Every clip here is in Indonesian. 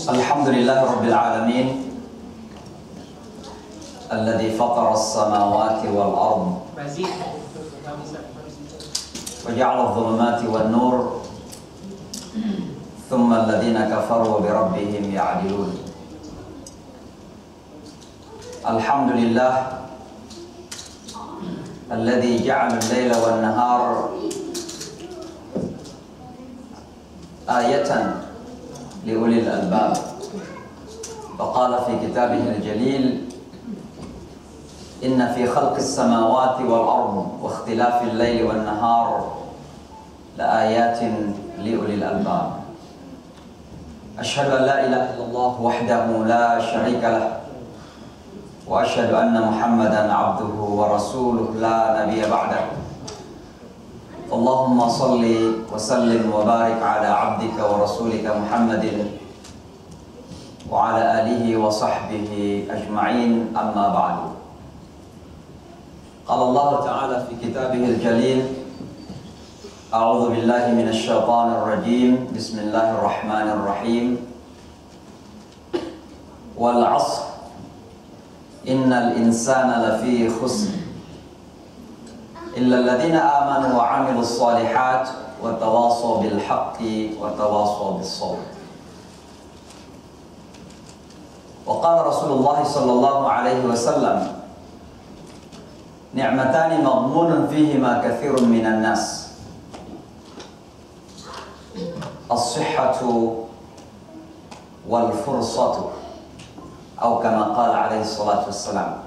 Alhamdulillahi Rabbil Alamin Alladhi fatara as-samawati wal ard wa ja'ala adh-dhulumati wan nur thumma alladhina kafaru bi rabbihim ya'dilun. Alhamdulillah alladhi ja'ala al-layla wan nahar ayatan liulil albab. Faqala fi kitabihil jalil inna fi khalqis samawati wal ard wa ikhtilafil layli wan nahar la ayatin liulil albab. Ashhadu an la ilaha illallah wahdahu la sharika lah wa ashhadu anna Muhammadan abduhu wa rasuluhu la nabiyya ba'dahu. Allahumma salli wa sallim wa barik ala abdika wa rasulika Muhammadin wa ala alihi wa sahbihi ajma'in, amma ba'du. Qala Allah Ta'ala fi kitabihil jalil, a'udhu billahi minasy syaithanir rajim, bismillahirrahmanirrahim. Wal 'ashr innal insana lafi khusr illa alladhina amanu wa 'amilus shalihat wa tawassaw bil haqqi wa tawassaw bis sabr. Wa qala Rasulullah sallallahu alaihi wasallam, ni'matani maghmunun fihima katsirun minan nas, as-sihhatu wal fursatu, atau kama qala alaihi salatu wassalam.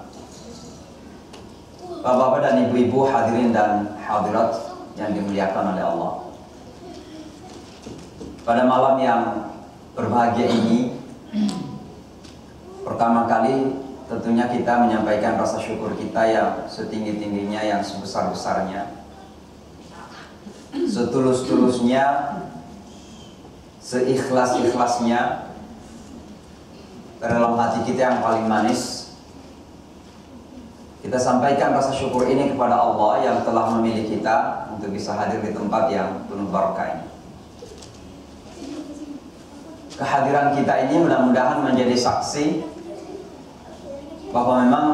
Bapak-bapak dan ibu-ibu, hadirin dan hadirat yang dimuliakan oleh Allah, pada malam yang berbahagia ini, pertama kali tentunya kita menyampaikan rasa syukur kita yang setinggi-tingginya, yang sebesar-besarnya, setulus-tulusnya, seikhlas-ikhlasnya, dalam hati kita yang paling manis. Kita sampaikan rasa syukur ini kepada Allah yang telah memilih kita untuk bisa hadir di tempat yang penuh barakah ini. Kehadiran kita ini mudah-mudahan menjadi saksi bahwa memang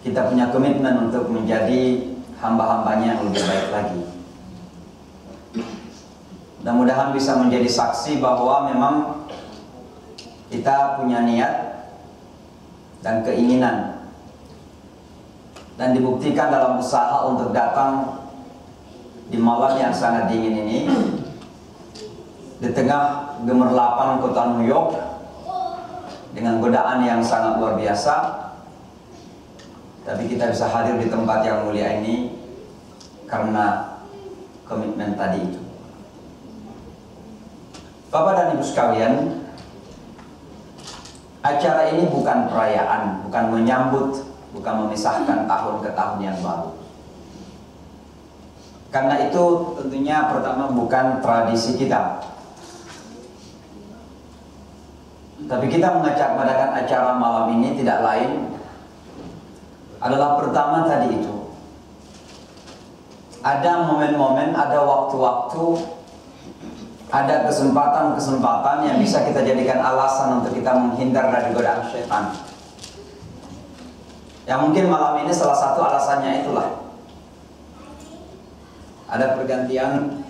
kita punya komitmen untuk menjadi hamba-hambanya yang lebih baik lagi. Mudah-mudahan bisa menjadi saksi bahwa memang kita punya niat dan keinginan, dan dibuktikan dalam usaha untuk datang di malam yang sangat dingin ini, di tengah gemerlapan kota New York dengan godaan yang sangat luar biasa, tapi kita bisa hadir di tempat yang mulia ini karena komitmen tadi itu. Bapak dan Ibu sekalian, acara ini bukan perayaan, bukan menyambut, bukan memisahkan tahun ke tahun yang baru. Karena itu tentunya pertama bukan tradisi kita. Tapi kita mengajak mengadakan acara malam ini tidak lain adalah pertama tadi itu, ada momen-momen, ada waktu-waktu, ada kesempatan-kesempatan yang bisa kita jadikan alasan untuk kita menghindar dari godaan syaitan. Yang mungkin malam ini salah satu alasannya itulah, ada pergantian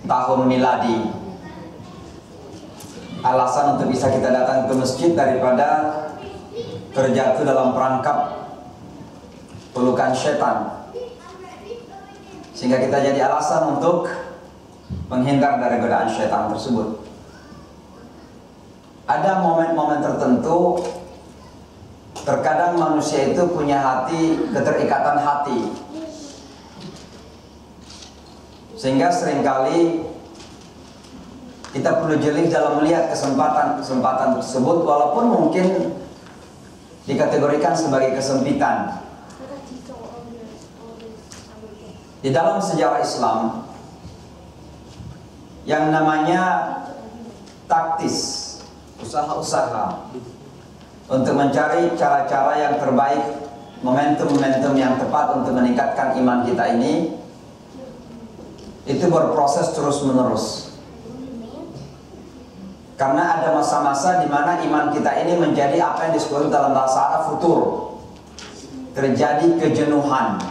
tahun miladi, alasan untuk bisa kita datang ke masjid daripada terjatuh dalam perangkap pelukan syaitan, sehingga kita jadi alasan untuk menghindar dari godaan syaitan tersebut. Ada momen-momen tertentu, terkadang manusia itu punya hati, keterikatan hati, sehingga seringkali kita perlu jeli dalam melihat kesempatan-kesempatan tersebut, walaupun mungkin dikategorikan sebagai kesempitan. Di dalam sejarah Islam, yang namanya taktis, usaha-usaha untuk mencari cara-cara yang terbaik, momentum-momentum yang tepat untuk meningkatkan iman kita ini, itu berproses terus-menerus. Karena ada masa-masa di mana iman kita ini menjadi apa yang disebut dalam bahasa Arab futur. Terjadi kejenuhan.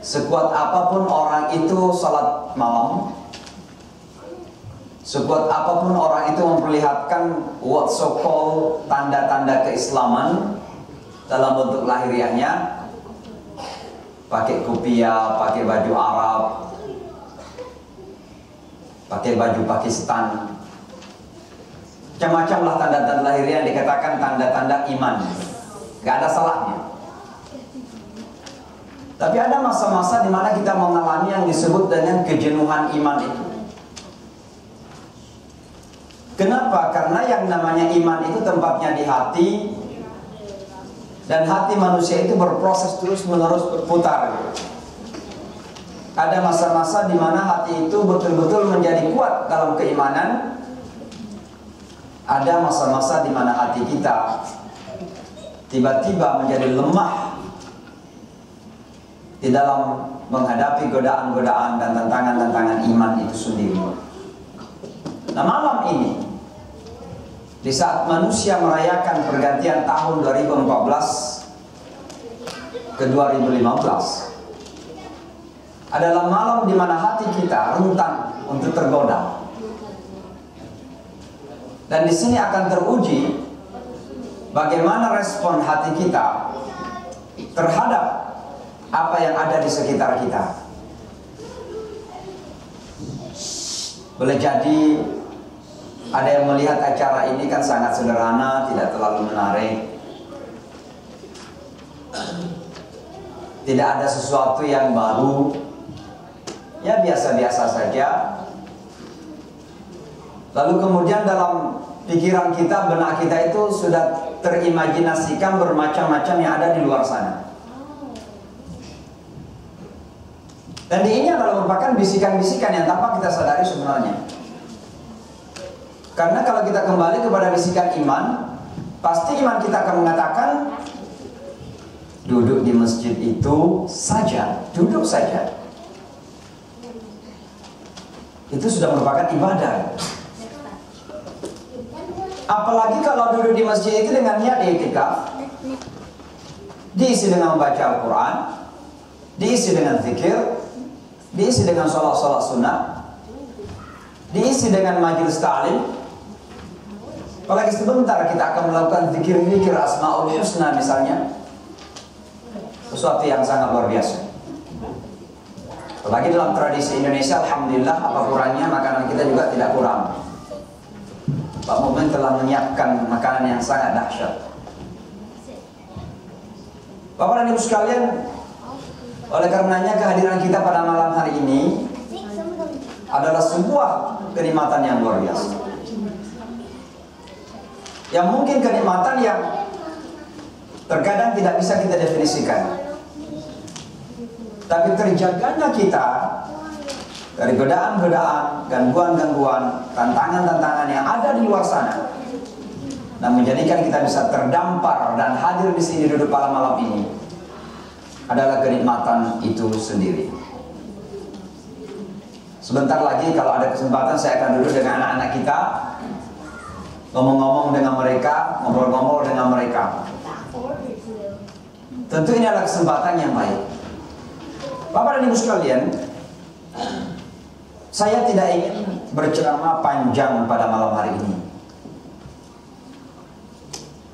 Sekuat apapun orang itu salat malam, sekuat apapun orang itu memperlihatkan what so called tanda-tanda keislaman dalam bentuk lahiriahnya, pakai kopiah, pakai baju Arab, pakai baju Pakistan, macam-macam lah tanda-tanda lahiriah yang dikatakan tanda-tanda iman. Gak ada salahnya. Tapi ada masa-masa di mana kita mengalami yang disebut dengan kejenuhan iman itu. Kenapa? Karena yang namanya iman itu tempatnya di hati, dan hati manusia itu berproses terus-menerus berputar. Ada masa-masa di mana hati itu betul-betul menjadi kuat dalam keimanan. Ada masa-masa di mana hati kita tiba-tiba menjadi lemah di dalam menghadapi godaan-godaan dan tantangan-tantangan iman itu sendiri. Nah, malam ini, di saat manusia merayakan pergantian tahun 2014 ke 2015, adalah malam di mana hati kita rentan untuk tergoda. Dan di sini akan teruji bagaimana respon hati kita terhadap apa yang ada di sekitar kita. Boleh jadi ada yang melihat acara ini kan sangat sederhana, tidak terlalu menarik, tidak ada sesuatu yang baru, ya biasa-biasa saja. Lalu kemudian dalam pikiran kita, benak kita itu sudah terimajinasikan bermacam-macam yang ada di luar sana. Dan ini adalah merupakan bisikan-bisikan yang tanpa kita sadari sebenarnya. Karena kalau kita kembali kepada bisikan iman, pasti iman kita akan mengatakan, duduk di masjid itu saja, duduk saja, itu sudah merupakan ibadah. Apalagi kalau duduk di masjid itu dengan niat i'tikaf, diisi dengan membaca Al-Quran, diisi dengan zikir, diisi dengan sholat-sholat sunnah, diisi dengan majelis ta'lim. Apalagi sebentar kita akan melakukan zikir-zikir Asmaul Husna misalnya, sesuatu yang sangat luar biasa. Apalagi dalam tradisi Indonesia, alhamdulillah, apa kurangnya makanan kita juga tidak kurang. Pak Mu'min telah menyiapkan makanan yang sangat dahsyat. Bapak dan Ibu sekalian, oleh karenanya kehadiran kita pada malam hari ini adalah sebuah kenikmatan yang luar biasa. Yang mungkin kenikmatan yang terkadang tidak bisa kita definisikan. Tapi terjaganya kita dari godaan-godaan, gangguan-gangguan, tantangan-tantangan yang ada di luar sana, dan menjadikan kita bisa terdampar dan hadir di sini duduk pada malam ini, adalah kenikmatan itu sendiri. Sebentar lagi kalau ada kesempatan saya akan duduk dengan anak-anak kita, ngomong-ngomong dengan mereka, ngobrol-ngobrol dengan mereka. Tentu ini adalah kesempatan yang baik. Bapak dan Ibu sekalian, saya tidak ingin berceramah panjang pada malam hari ini.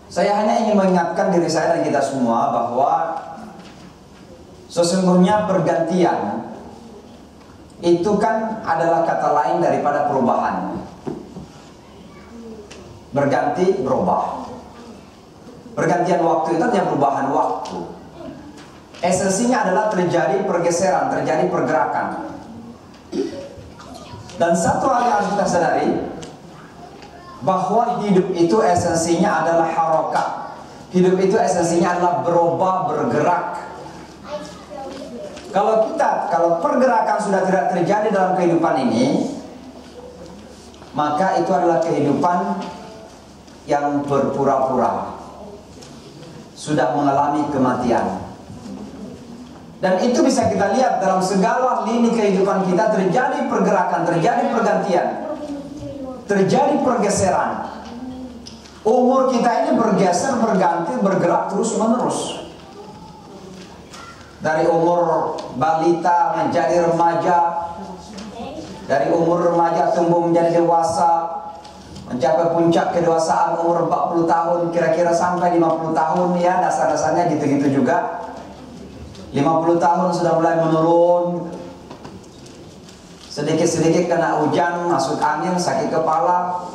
Saya hanya ingin mengingatkan diri saya dan kita semua bahwa sesungguhnya pergantian itu kan adalah kata lain daripada perubahan. Berganti, berubah. Pergantian waktu itu artinya perubahan waktu. Esensinya adalah terjadi pergeseran, terjadi pergerakan. Dan satu hal yang harus kita sadari, bahwa hidup itu esensinya adalah harokat. Hidup itu esensinya adalah berubah, bergerak. Kalau pergerakan sudah tidak terjadi dalam kehidupan ini, maka itu adalah kehidupan yang berpura-pura, sudah mengalami kematian. Dan itu bisa kita lihat dalam segala lini kehidupan kita, terjadi pergerakan, terjadi pergantian. terjadi pergeseran. Umur kita ini bergeser, berganti, bergerak terus menerus. Dari umur balita menjadi remaja, dari umur remaja tumbuh menjadi dewasa, mencapai puncak kedewasaan umur 40 tahun, kira-kira sampai 50 tahun ya, dasar-dasarnya gitu-gitu juga. 50 tahun sudah mulai menurun, sedikit-sedikit kena hujan, masuk angin, sakit kepala,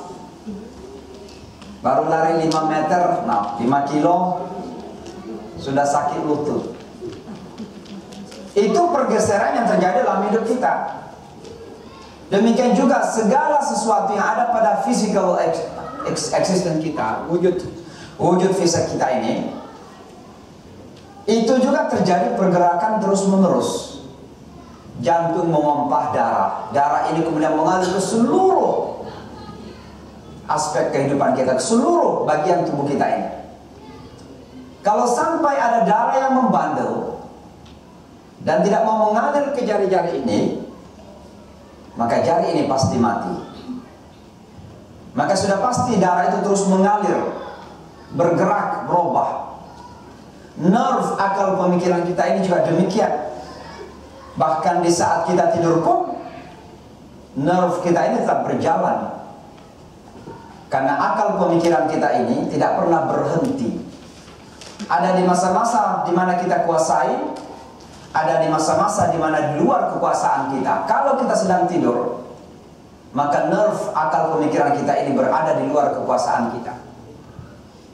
baru lari 5 meter, 5 kilo, sudah sakit lutut. Itu pergeseran yang terjadi dalam hidup kita. Demikian juga segala sesuatu yang ada pada physical existence kita, wujud fisik kita ini, itu juga terjadi pergerakan terus menerus. Jantung memompah darah, darah ini kemudian mengalir ke seluruh aspek kehidupan kita, ke seluruh bagian tubuh kita ini. Kalau sampai ada darah yang membandel dan tidak mau mengalir ke jari-jari ini, maka jari ini pasti mati. Maka sudah pasti darah itu terus mengalir, bergerak, berubah. Nerve akal pemikiran kita ini juga demikian. Bahkan di saat kita tidur pun, nerve kita ini tetap berjalan. Karena akal pemikiran kita ini tidak pernah berhenti. Ada di masa-masa di mana kita kuasai, ada di masa-masa di mana di luar kekuasaan kita. Kalau kita sedang tidur, maka nerve akal pemikiran kita ini berada di luar kekuasaan kita,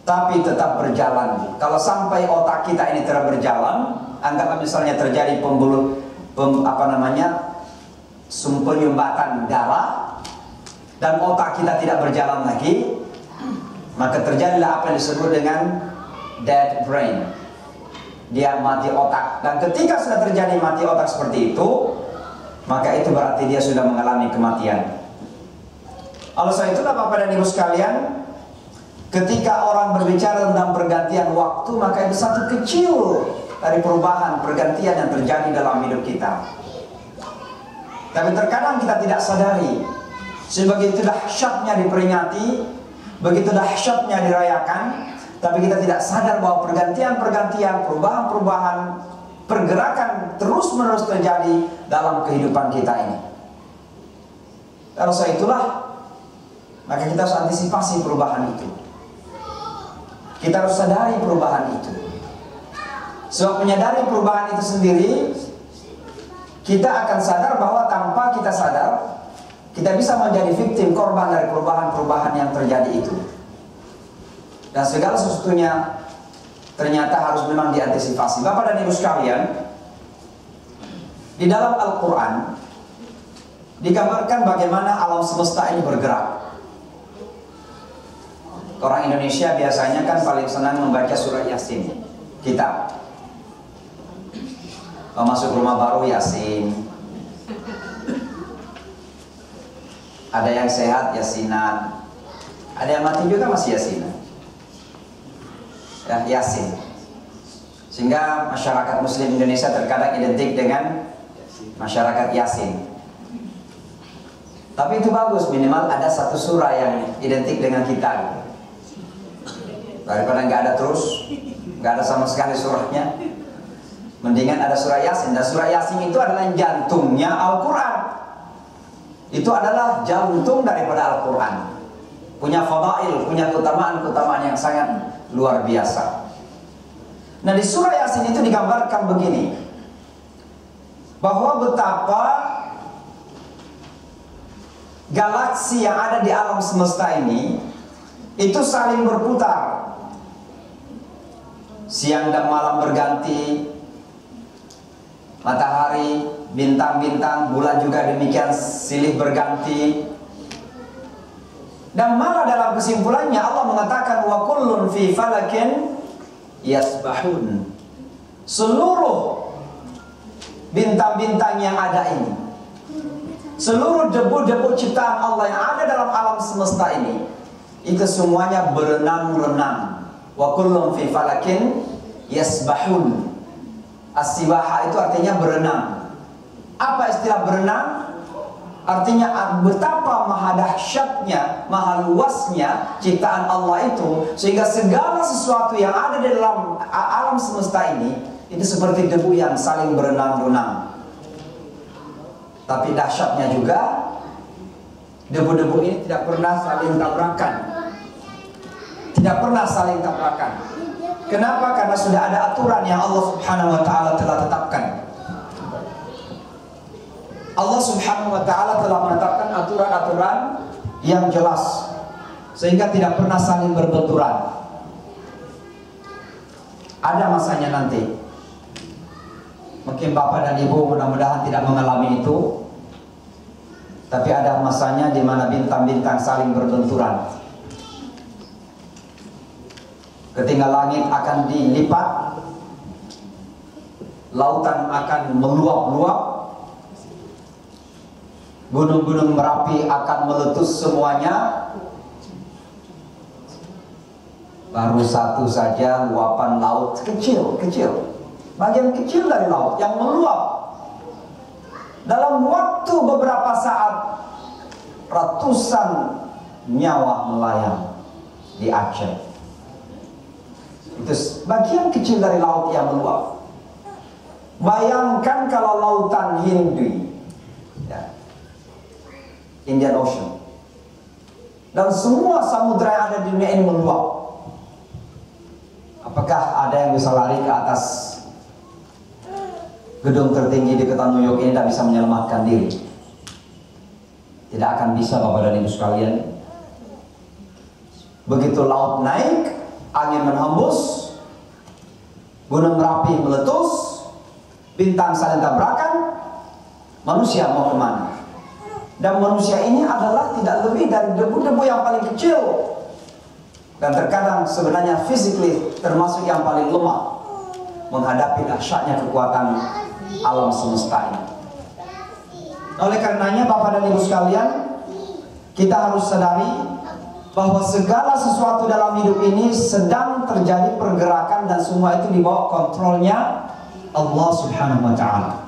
tapi tetap berjalan. Kalau sampai otak kita ini tidak berjalan, anggaplah misalnya terjadi penyumbatan darah dan otak kita tidak berjalan lagi, maka terjadilah apa yang disebut dengan dead brain. Dia mati otak. Dan ketika sudah terjadi mati otak seperti itu, maka itu berarti dia sudah mengalami kematian. Oleh sebab itulah Bapak dan Ibu sekalian, ketika orang berbicara tentang pergantian waktu, maka itu satu kecil dari perubahan pergantian yang terjadi dalam hidup kita. Tapi terkadang kita tidak sadari. Sebegitu dahsyatnya diperingati, begitu dahsyatnya dirayakan, tapi kita tidak sadar bahwa pergantian-pergantian, perubahan-perubahan, pergerakan terus-menerus terjadi dalam kehidupan kita ini. Kalau sebab itulah, maka kita harus antisipasi perubahan itu. Kita harus sadari perubahan itu. Sebab menyadari perubahan itu sendiri, kita akan sadar bahwa tanpa kita sadar, kita bisa menjadi victim, korban dari perubahan-perubahan yang terjadi itu. Dan segala sesuatunya ternyata harus memang diantisipasi. Bapak dan Ibu sekalian, di dalam Al-Quran digambarkan bagaimana alam semesta ini bergerak. Orang Indonesia biasanya kan paling senang membaca surat Yasin, kitab. Kalau masuk rumah baru Yasin, ada yang sehat Yasinan, ada yang mati juga masih Yasinan. Ya, Yasin. Sehingga masyarakat Muslim Indonesia terkadang identik dengan masyarakat Yasin. Tapi itu bagus, minimal ada satu surah yang identik dengan kita. Daripada nggak ada terus, nggak ada sama sekali surahnya, mendingan ada surah Yasin. Dan surah Yasin itu adalah jantungnya Al-Quran. Itu adalah jantung daripada Al-Quran. Punya fadail, punya keutamaan-keutamaan yang sangat luar biasa. Nah, di surah Yasin itu digambarkan begini, bahwa betapa galaksi yang ada di alam semesta ini itu saling berputar. Siang dan malam berganti, matahari, bintang-bintang, bulan juga demikian silih berganti. Dan malah dalam kesimpulannya Allah mengatakan wa kullun fi falakin yasbahun. Seluruh bintang-bintang yang ada ini, seluruh debu-debu ciptaan Allah yang ada dalam alam semesta ini, itu semuanya berenang-renang. Wa kullun fi falakin yasbahun. As-sibaha itu artinya berenang. Apa istilah berenang? Artinya betapa maha dahsyatnya, maha luasnya ciptaan Allah itu, sehingga segala sesuatu yang ada di dalam alam semesta ini itu seperti debu yang saling berenang-renang. Tapi dahsyatnya juga, debu-debu ini tidak pernah saling tabrakan. Tidak pernah saling tabrakan. Kenapa? Karena sudah ada aturan yang Allah Subhanahu wa ta'ala telah tetapkan. Allah Subhanahu wa ta'ala telah menetapkan aturan-aturan yang jelas, sehingga tidak pernah saling berbenturan. Ada masanya nanti. Mungkin Bapak dan Ibu mudah-mudahan tidak mengalami itu, tapi ada masanya di mana bintang-bintang saling berbenturan. Ketika langit akan dilipat, lautan akan meluap-luap, gunung-gunung Merapi akan meletus semuanya. Baru satu saja luapan laut kecil, bagian kecil dari laut yang meluap. Dalam waktu beberapa saat, ratusan nyawa melayang di Aceh. Itu bagian kecil dari laut yang meluap. Bayangkan kalau lautan Hindi, ya, Indian Ocean, dan semua samudera yang ada di dunia ini meluap. Apakah ada yang bisa lari ke atas gedung tertinggi di kota New York ini dan bisa menyelamatkan diri? Tidak akan bisa, Bapak dan Ibu sekalian. Begitu laut naik, angin menghembus, gunung Merapi meletus, bintang saling tabrakan, manusia mau kemana? Dan manusia ini adalah tidak lebih dari debu-debu yang paling kecil, dan terkadang sebenarnya physically termasuk yang paling lemah menghadapi dahsyatnya kekuatan alam semesta ini. Oleh karenanya Bapak dan Ibu sekalian, kita harus sadari bahwa segala sesuatu dalam hidup ini sedang terjadi pergerakan, dan semua itu di bawah kontrolnya Allah Subhanahu wa ta'ala.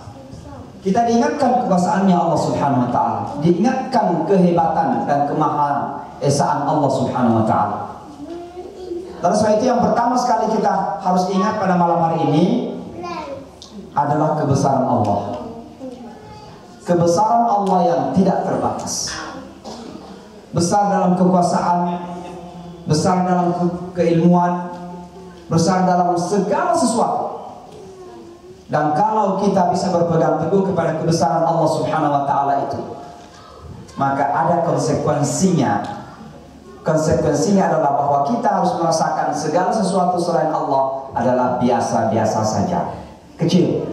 Kita diingatkan kekuasaannya Allah Subhanahu wa ta'ala, diingatkan kehebatan dan kemahaesaan Allah Subhanahu wa ta'ala. Lalu sebab itu yang pertama sekali kita harus ingat pada malam hari ini adalah kebesaran Allah. Kebesaran Allah yang tidak terbatas. Besar dalam kekuasaan, besar dalam keilmuan, besar dalam segala sesuatu. Dan kalau kita bisa berpegang teguh kepada kebesaran Allah Subhanahu wa ta'ala itu, maka ada konsekuensinya. Konsekuensinya adalah bahwa kita harus merasakan segala sesuatu selain Allah adalah biasa-biasa saja, kecil.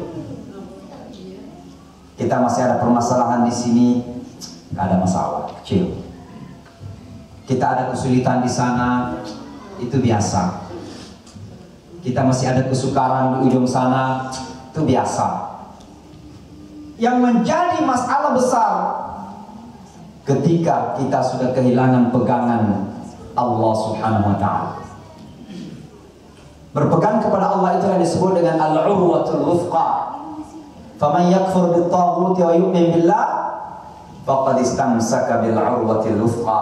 Kita masih ada permasalahan di sini, nggak ada masalah, kecil. Kita ada kesulitan di sana, itu biasa. Kita masih ada kesukaran di ujung sana, itu biasa. Yang menjadi masalah besar ketika kita sudah kehilangan pegangan Allah Subhanahu wa ta'ala. Berpegang kepada Allah itu yang disebut dengan al-urwatul wuthqa. Faman yakfur bit-taghuti wa yu'min billah faqad istamsaka bil urwatil wuthqa.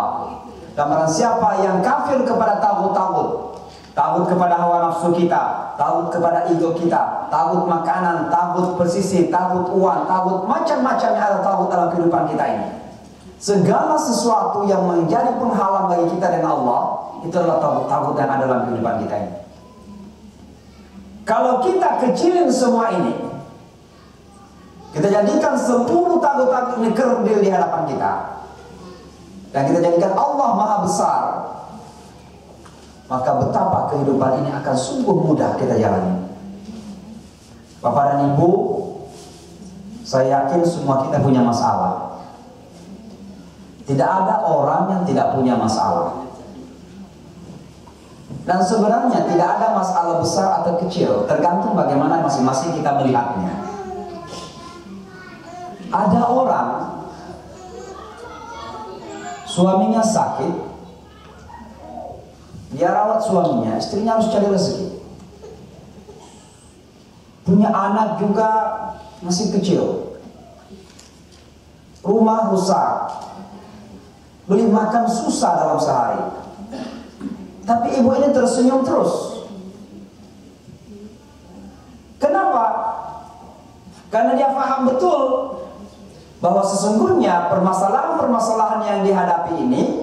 Dan barang siapa yang kafir kepada tagut-tagut, tagut kepada hawa nafsu kita, tagut kepada ego kita, tagut makanan, tagut persisi, tagut uang, tagut macam-macam yang ada tagut dalam kehidupan kita ini. Segala sesuatu yang menjadi penghalang bagi kita dengan Allah, itu adalah tagut-tagut yang ada dalam kehidupan kita ini. Kalau kita kecilin semua ini, kita jadikan 10 tagut-tagut ini kerdil di hadapan kita, dan kita jadikan Allah Maha Besar, maka betapa kehidupan ini akan sungguh mudah kita jalani. Bapak dan Ibu, saya yakin semua kita punya masalah. Tidak ada orang yang tidak punya masalah. Dan sebenarnya tidak ada masalah besar atau kecil, tergantung bagaimana masing-masing kita melihatnya. Ada orang suaminya sakit, dia rawat suaminya, istrinya harus cari rezeki. Punya anak juga masih kecil, rumah rusak, beli makan susah dalam sehari. Tapi ibu ini tersenyum terus. Kenapa? Karena dia paham betul bahwa sesungguhnya permasalahan-permasalahan yang dihadapi ini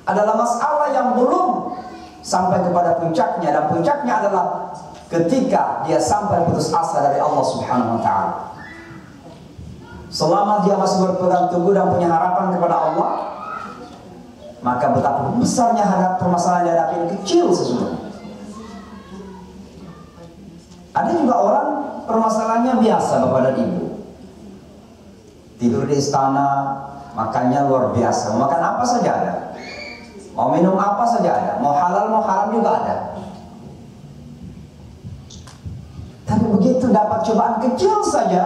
adalah masalah yang belum sampai kepada puncaknya, dan puncaknya adalah ketika dia sampai putus asa dari Allah Subhanahu wa ta'ala. Selama dia masih berpegang teguh dan punya harapan kepada Allah, maka betapa besarnya permasalahan yang dihadapi ini kecil sesungguhnya. Ada juga orang permasalahannya biasa, Bapak dan Ibu. Tidur di istana, makannya luar biasa, makan apa saja ada, mau minum apa saja ada, mau halal mau haram juga ada. Tapi begitu dapat cobaan kecil saja,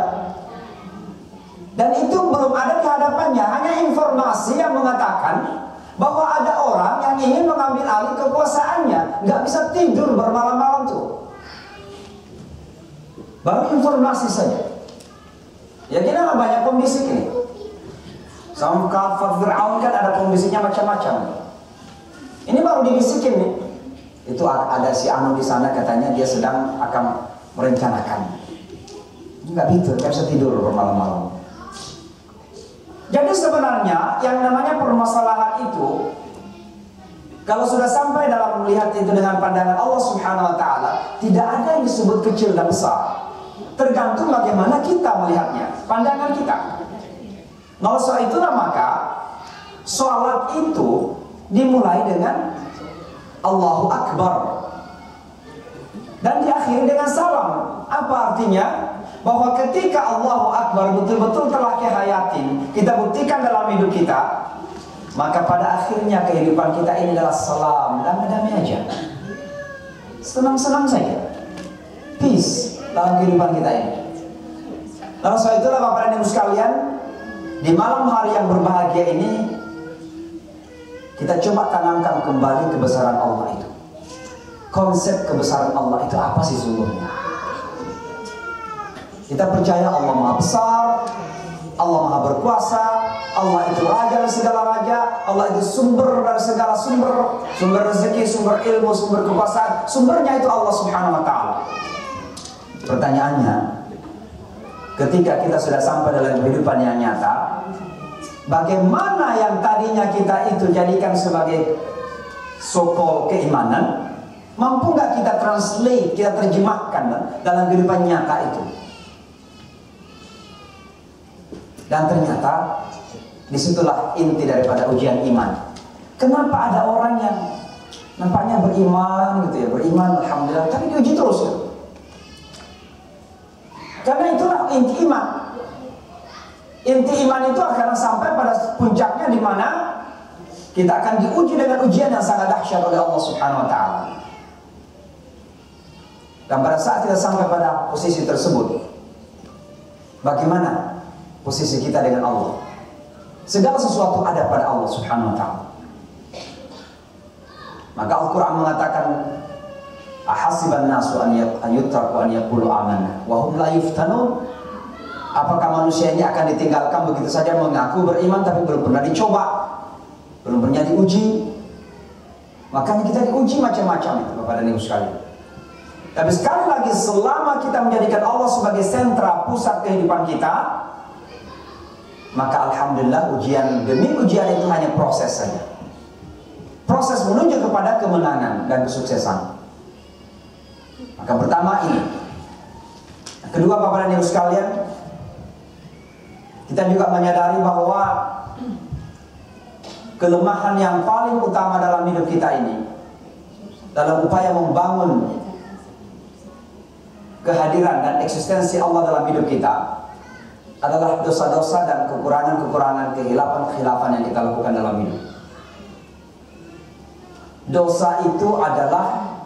dan itu belum ada di hadapannya, hanya informasi yang mengatakan bahwa ada orang yang ingin mengambil alih kekuasaannya, nggak bisa tidur bermalam-malam tuh. Baru informasi saja. Ya kita banyak pembisik ini. Sama kafir Fir'aun kan ada pembisiknya macam-macam. Ini baru dibisikin nih. Itu ada si Anu di sana, katanya dia sedang akan merencanakan. Enggak gitu, nggak bisa tidur bermalam-malam. Jadi sebenarnya yang namanya permasalahan itu, kalau sudah sampai dalam melihat itu dengan pandangan Allah Subhanahu wa ta'ala, tidak ada yang disebut kecil dan besar. Tergantung bagaimana kita melihatnya, pandangan kita. Nah, soal itulah maka sholat itu dimulai dengan Allahu Akbar dan diakhiri dengan salam. Apa artinya? Bahwa ketika Allahu Akbar betul-betul telah kehayatin, kita buktikan dalam hidup kita, maka pada akhirnya kehidupan kita ini adalah salam, damai-damai aja, senang-senang saja, peace dalam kehidupan kita ini. Lalu soal itulah Bapak dan Ibu sekalian, di malam hari yang berbahagia ini, kita coba tanamkan kembali kebesaran Allah itu. Konsep kebesaran Allah itu apa sih sungguhnya? Kita percaya Allah Maha Besar, Allah Maha Berkuasa, Allah itu Raja dari segala raja, Allah itu sumber dari segala sumber, sumber rezeki, sumber ilmu, sumber kekuasaan, sumbernya itu Allah Subhanahu wa ta'ala. Pertanyaannya, ketika kita sudah sampai dalam kehidupan yang nyata, bagaimana yang tadinya kita itu jadikan sebagai sokol keimanan, mampu nggak kita translate, kita terjemahkan dalam kehidupan nyata itu? Dan ternyata disitulah inti daripada ujian iman. Kenapa ada orang yang nampaknya beriman gitu ya, beriman alhamdulillah, tapi diuji terus ya? Karena itulah inti iman. Inti iman itu akan sampai pada puncaknya di mana kita akan diuji dengan ujian yang sangat dahsyat oleh Allah Subhanahu wa ta'ala. Dan pada saat kita sampai pada posisi tersebut, bagaimana posisi kita dengan Allah? Segala sesuatu ada pada Allah Subhanahu wa ta'ala. Maka Al-Quran mengatakan, ahasiban nasu an yutraku an yaqulu amanna wa hum la yuftanun. Apakah manusia ini akan ditinggalkan begitu saja mengaku beriman tapi belum pernah dicoba, belum pernah diuji? Makanya kita diuji macam-macam itu Bapak dan Ibu sekalian. Tapi sekali lagi, selama kita menjadikan Allah sebagai sentra pusat kehidupan kita, maka alhamdulillah ujian demi ujian itu hanya proses saja. Proses menuju kepada kemenangan dan kesuksesan. Maka pertama ini. Kedua Bapak dan Ibu sekalian, kita juga menyadari bahwa kelemahan yang paling utama dalam hidup kita ini, dalam upaya membangun kehadiran dan eksistensi Allah dalam hidup kita, adalah dosa-dosa dan kekurangan-kekurangan, khilafan-khilafan yang kita lakukan dalam hidup. Dosa itu adalah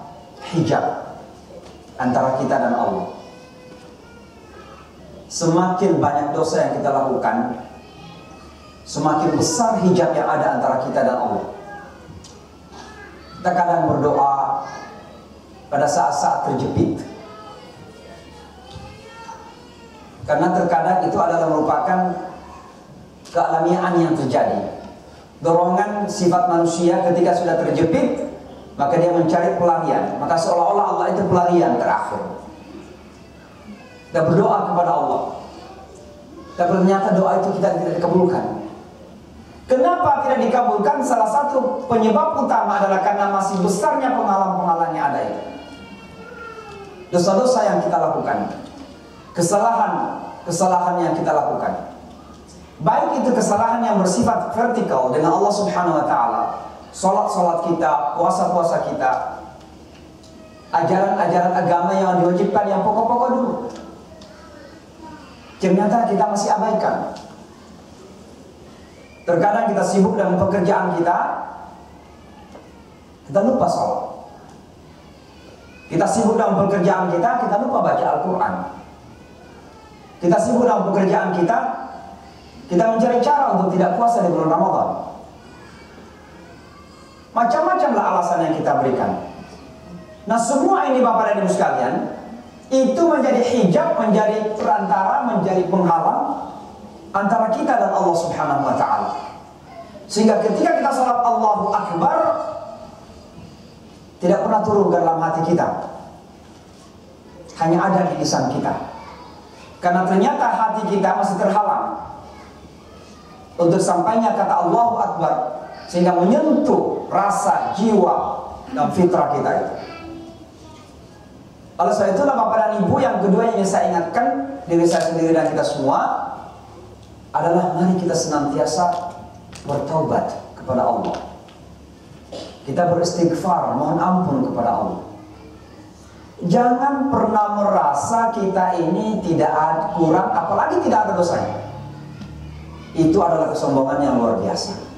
hijab antara kita dan Allah. Semakin banyak dosa yang kita lakukan, semakin besar hijab yang ada antara kita dan Allah. Kita kadang berdoa pada saat-saat terjepit, karena terkadang itu adalah merupakan kealamiaan yang terjadi. Dorongan sifat manusia ketika sudah terjepit, maka dia mencari pelarian. Maka seolah-olah Allah itu pelarian terakhir. Dan berdoa kepada Allah. Tapi ternyata doa itu kita tidak dikabulkan. Kenapa tidak dikabulkan? Salah satu penyebab utama adalah karena masih besarnya penghalang-penghalang yang ada itu. Dosa-dosa yang kita lakukan, kesalahan yang kita lakukan. Baik itu kesalahan yang bersifat vertikal dengan Allah Subhanahu wa Ta'ala, sholat kita, puasa kita, ajaran-ajaran agama yang diwajibkan yang pokok-pokok dulu. Ternyata kita masih abaikan. Terkadang kita sibuk dengan pekerjaan kita lupa sholat. Kita sibuk dengan pekerjaan kita lupa baca Al-Quran. Kita sibuk dengan pekerjaan kita mencari cara untuk tidak puasa di bulan Ramadan. Macam-macamlah alasan yang kita berikan. Nah, semua ini Bapak dan Ibu sekalian, itu menjadi hijab, menjadi perantara, menjadi penghalang antara kita dan Allah Subhanahu wa Ta'ala. Sehingga ketika kita salat Allahu Akbar, tidak pernah turun ke dalam hati kita, hanya ada di lisan kita. Karena ternyata hati kita masih terhalang untuk sampainya kata Allahu Akbar, sehingga menyentuh rasa, jiwa, dan fitrah kita itu. Oleh sebab itulah Bapak dan Ibu, yang kedua yang ingin saya ingatkan diri saya sendiri dan kita semua adalah mari kita senantiasa bertaubat kepada Allah. Kita beristighfar, mohon ampun kepada Allah. Jangan pernah merasa kita ini tidak ada kurang, apalagi tidak ada dosanya. Itu adalah kesombongan yang luar biasa.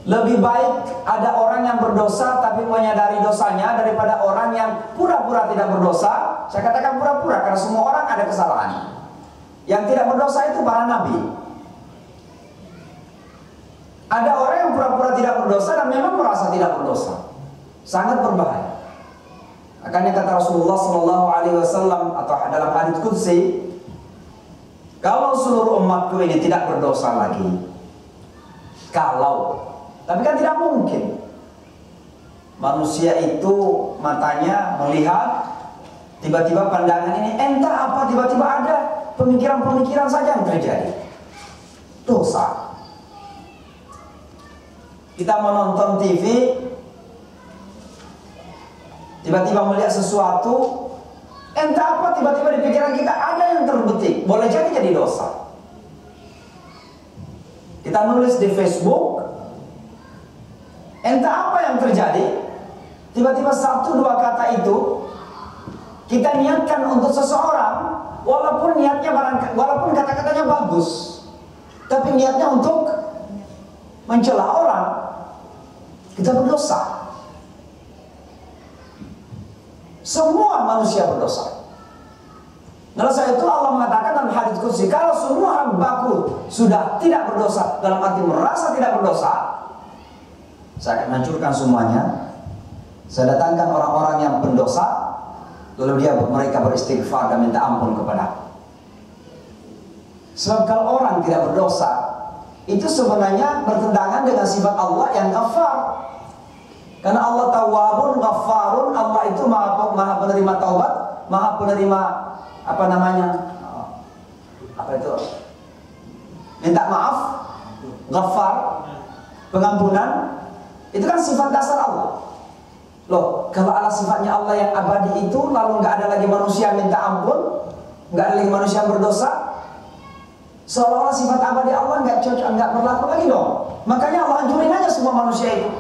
Lebih baik ada orang yang berdosa tapi menyadari dosanya daripada orang yang pura-pura tidak berdosa. Saya katakan pura-pura karena semua orang ada kesalahan. Yang tidak berdosa itu para nabi. Ada orang yang pura-pura tidak berdosa dan memang merasa tidak berdosa. Sangat berbahaya. Makanya kata Rasulullah SAW atau dalam hadits qudsi, kalau seluruh umatku ini tidak berdosa lagi, tapi kan tidak mungkin. Manusia itu matanya melihat, tiba-tiba pandangan ini entah apa, tiba-tiba ada pemikiran-pemikiran saja yang terjadi. Dosa. Kita menonton TV, tiba-tiba melihat sesuatu, entah apa tiba-tiba di pikiran kita ada yang terbetik, boleh jadi dosa. Kita nulis di Facebook, entah apa yang terjadi, tiba-tiba 1-2 kata itu kita niatkan untuk seseorang, walaupun kata-katanya bagus, tapi niatnya untuk mencela orang, kita berdosa. Semua manusia berdosa. Oleh sebab itu Allah mengatakan dalam hadits qudsi, kalau semua hambaku sudah tidak berdosa, dalam arti merasa tidak berdosa, saya akan hancurkan semuanya. Saya datangkan orang-orang yang pendosa, lalu mereka beristighfar dan minta ampun kepada. Sebab kalau orang tidak berdosa, itu sebenarnya bertentangan dengan sifat Allah yang ghafar. Karena Allah Tawwabun Ghaffarun, Allah itu maha penerima taubat, maha penerima minta maaf, Ghaffar, pengampunan. Itu kan sifat dasar Allah. Loh, kalau Allah sifatnya Allah yang abadi itu, lalu nggak ada lagi manusia minta ampun, nggak ada lagi manusia berdosa, seolah-olah sifat abadi Allah nggak berlaku lagi dong. Makanya Allah hancurin aja semua manusia itu,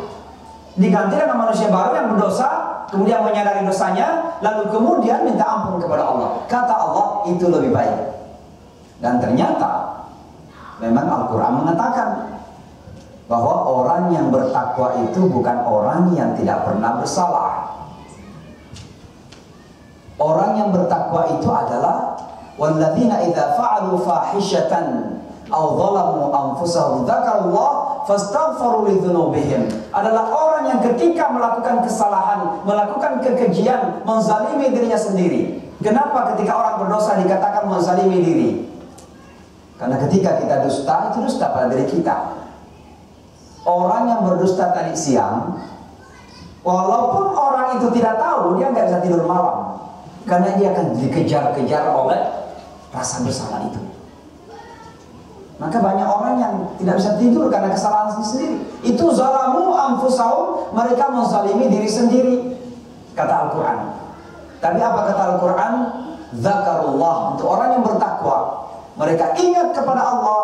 diganti dengan manusia baru yang berdosa, kemudian menyadari dosanya, lalu kemudian minta ampun kepada Allah. Kata Allah, itu lebih baik. Dan ternyata memang Al-Quran mengatakan bahwa orang yang bertakwa itu bukan orang yang tidak pernah bersalah. Orang yang bertakwa itu adalah walladzina idza fa'alu fahishatan aw dhalamu anfusahum dzakarallah fastaghfaru lidzunubihim, adalah orang yang ketika melakukan kesalahan, melakukan kekejian, menzalimi dirinya sendiri. Kenapa ketika orang berdosa dikatakan menzalimi diri? Karena ketika kita dusta, itu dusta pada diri kita. Orang yang berdusta tadi siang, walaupun orang itu tidak tahu, dia nggak bisa tidur malam. Karena dia akan dikejar-kejar oleh rasa bersalah itu. Maka banyak orang yang tidak bisa tidur karena kesalahan sendiri. Itu zalamu anfusahum, mereka menzalimi diri sendiri, kata Al-Quran. Tapi apa kata Al-Quran? Zakarullah, untuk orang yang bertakwa, mereka ingat kepada Allah,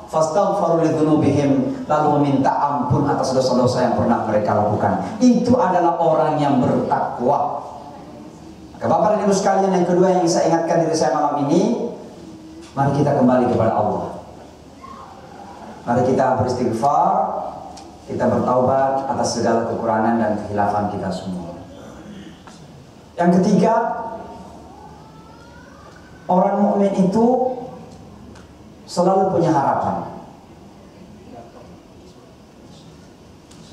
fastaghfaru lidzunubihim, lalu meminta ampun atas dosa-dosa yang pernah mereka lakukan. Itu adalah orang yang bertakwa. Maka Bapak dan Ibu sekalian, yang kedua yang saya ingatkan diri saya malam ini, mari kita kembali kepada Allah. Mari kita beristighfar, kita bertaubat atas segala kekurangan dan kehilafan kita semua. Yang ketiga, orang mukmin itu selalu punya harapan.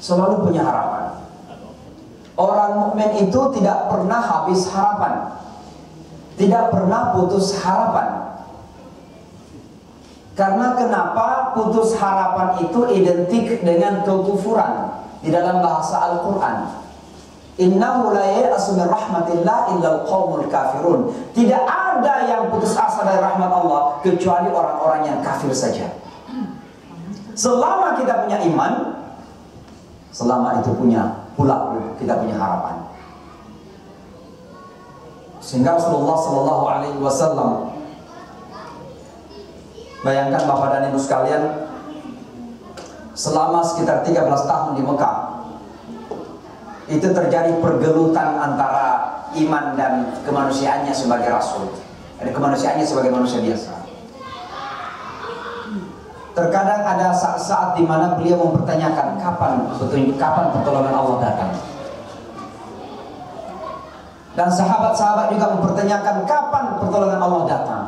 Selalu punya harapan. Orang mukmin itu tidak pernah habis harapan, tidak pernah putus harapan. Karena kenapa? Putus harapan itu identik dengan kekufuran di dalam bahasa Al-Quran. Innahu la ya'asu min rahmatillah illa al-qaumul kafirun. Tidak ada yang putus asa dari rahmat Allah kecuali orang-orang yang kafir saja. Selama kita punya iman, selama itu punya pula kita punya harapan. Sehingga Rasulullah sallallahu alaihi wasallam, bayangkan Bapak dan Ibu sekalian, selama sekitar 13 tahun di Mekah, itu terjadi pergelutan antara iman dan kemanusiaannya sebagai Rasul, dan kemanusiaannya sebagai manusia biasa. Terkadang ada saat-saat di mana beliau mempertanyakan kapan pertolongan Allah datang. Dan sahabat-sahabat juga mempertanyakan kapan pertolongan Allah datang.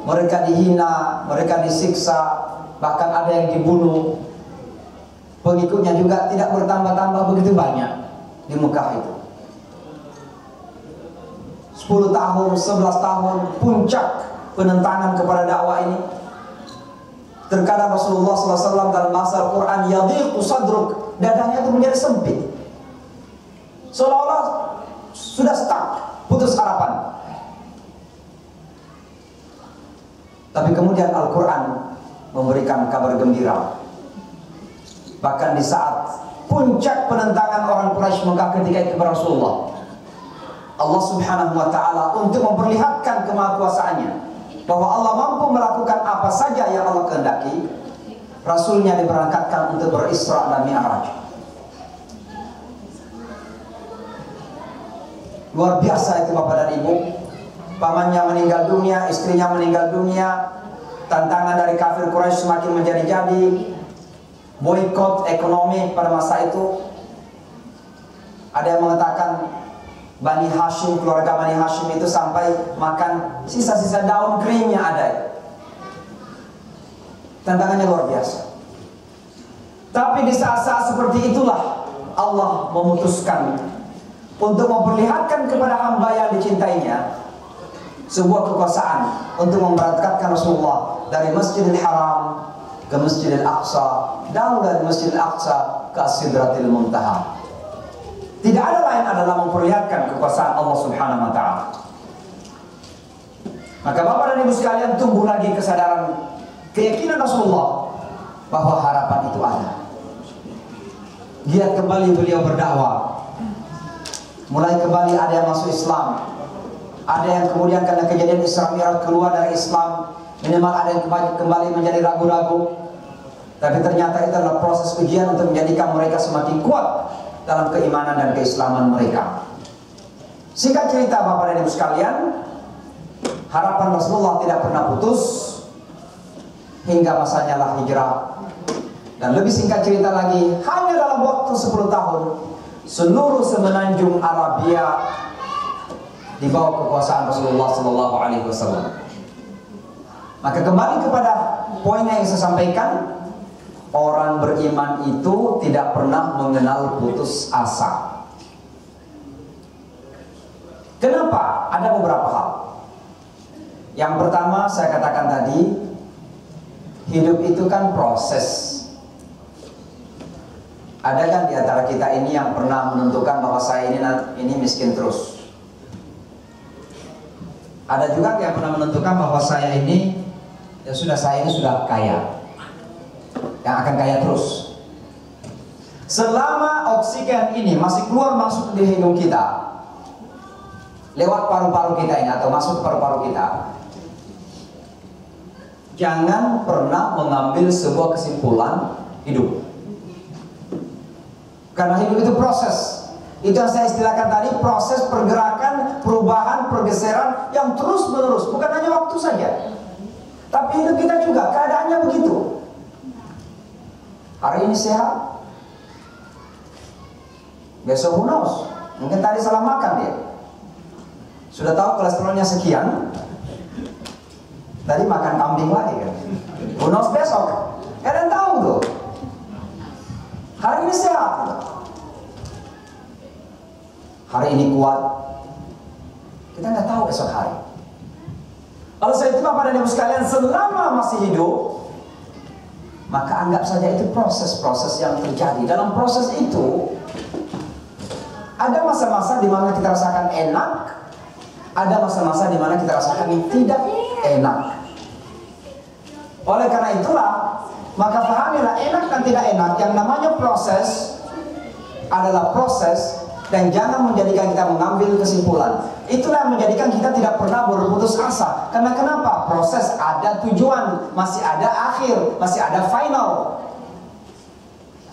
Mereka dihina, mereka disiksa, bahkan ada yang dibunuh. Pengikutnya juga tidak bertambah-tambah begitu banyak di Mekah itu. 10 tahun, 11 tahun, puncak penentangan kepada dakwah ini. Terkadang Rasulullah SAW dalam bahasa Al-Quran, yadhiqu sadruk, dadanya itu menjadi sempit, seolah-olah sudah stuck, putus harapan. Tapi kemudian Al-Quran memberikan kabar gembira. Bahkan di saat puncak penentangan orang Quraisy Mekah ketika itu kepada Rasulullah, Allah Subhanahu wa ta'ala untuk memperlihatkan kemahakuasaannya, bahwa Allah mampu melakukan apa saja yang Allah kehendaki, Rasulnya diberangkatkan untuk berisra dan mi'raj. Luar biasa itu Bapak dan Ibu. Pamannya meninggal dunia, istrinya meninggal dunia, tantangan dari kafir Quraisy semakin menjadi-jadi, boikot ekonomi pada masa itu. Ada yang mengatakan Bani Hashim, keluarga Bani Hashim itu sampai makan sisa-sisa daun keringnya ada. Tantangannya luar biasa. Tapi di saat-saat seperti itulah Allah memutuskan untuk memperlihatkan kepada hamba yang dicintainya sebuah kekuasaan untuk memberangkatkan Rasulullah dari Masjidil Haram ke Masjidil Aqsa, dan dari Masjidil Aqsa ke Sidratil Muntaha. Tidak ada lain adalah memperlihatkan kekuasaan Allah Subhanahu wa ta'ala. Maka Bapak dan Ibu sekalian, tumbuh lagi kesadaran, keyakinan Rasulullah bahwa harapan itu ada. Giat kembali beliau berdakwah. Mulai kembali ada yang masuk Islam, ada yang kemudian karena kejadian Isra Mi'raj keluar dari Islam, minimal ada yang kembali menjadi ragu-ragu. Tapi ternyata itu adalah proses ujian untuk menjadikan mereka semakin kuat dalam keimanan dan keislaman mereka. Singkat cerita Bapak dan Ibu sekalian, harapan Rasulullah tidak pernah putus hingga masanya lah hijrah. Dan lebih singkat cerita lagi, hanya dalam waktu 10 tahun seluruh semenanjung Arabia di bawah kekuasaan Rasulullah SAW. Maka kembali kepada poin yang saya sampaikan, orang beriman itu tidak pernah mengenal putus asa. Kenapa? Ada beberapa hal. Yang pertama saya katakan tadi, hidup itu kan proses. Ada kan di antara kita ini yang pernah menentukan bahwa saya ini miskin terus? Ada juga yang pernah menentukan bahwa saya ini saya ini sudah kaya, yang akan kaya terus. Selama oksigen ini masih keluar masuk di hidung kita, lewat paru-paru kita ini atau masuk ke paru-paru kita, jangan pernah mengambil sebuah kesimpulan hidup. Karena hidup itu proses. Itu yang saya istilahkan tadi, proses pergerakan, perubahan, pergeseran yang terus menerus. Bukan hanya waktu saja, tapi hidup kita juga keadaannya begitu. Hari ini sehat, besok who knows, mungkin tadi salah makan dia, sudah tahu kolesterolnya sekian, tadi makan kambing lagi kan. Who knows besok, kalian tahu tuh. Hari ini sehat, hari ini kuat, kita nggak tahu esok hari. Kalau saya itu pada ibu sekalian, selama masih hidup, maka anggap saja itu proses-proses yang terjadi. Dalam proses itu ada masa-masa di mana kita rasakan enak, ada masa-masa di mana kita rasakan tidak enak. Oleh karena itulah, maka pahamilah enak dan tidak enak. Yang namanya proses adalah proses, dan jangan menjadikan kita mengambil kesimpulan. Itulah yang menjadikan kita tidak pernah berputus asa. Karena kenapa? Proses ada tujuan, masih ada akhir, masih ada final.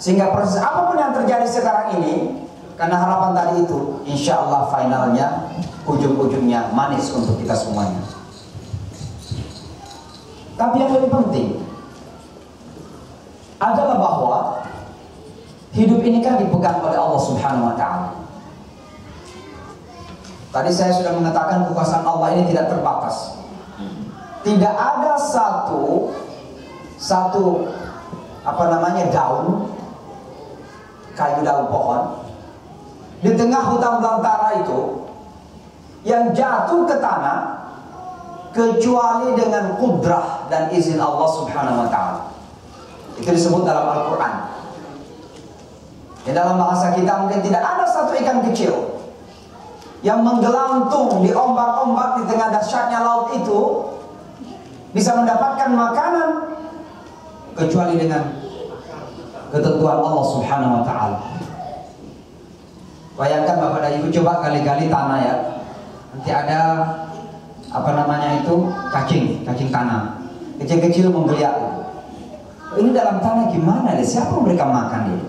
Sehingga proses apapun yang terjadi sekarang ini, karena harapan tadi itu, insya Allah finalnya, ujung-ujungnya manis untuk kita semuanya. Tapi yang lebih penting adalah bahwa hidup ini kan dipegang oleh Allah Subhanahu wa Ta'ala. Tadi saya sudah mengatakan kekuasaan Allah ini tidak terbatas. Tidak ada satu daun, kayu daun pohon di tengah hutan belantara itu yang jatuh ke tanah kecuali dengan kudrah dan izin Allah Subhanahu wa Ta'ala. Itu disebut dalam Al-Quran. Di dalam bahasa kita mungkin tidak ada satu ikan kecil yang menggelantung di ombak-ombak di tengah dahsyatnya laut itu bisa mendapatkan makanan kecuali dengan ketentuan Allah Subhanahu wa Ta'ala. Bayangkan Bapak dan Ibu, coba kali-kali tanah ya, nanti ada cacing tanah kecil-kecil menggeliat. Ini dalam tanah gimana deh? Siapa yang memberikan makan dia?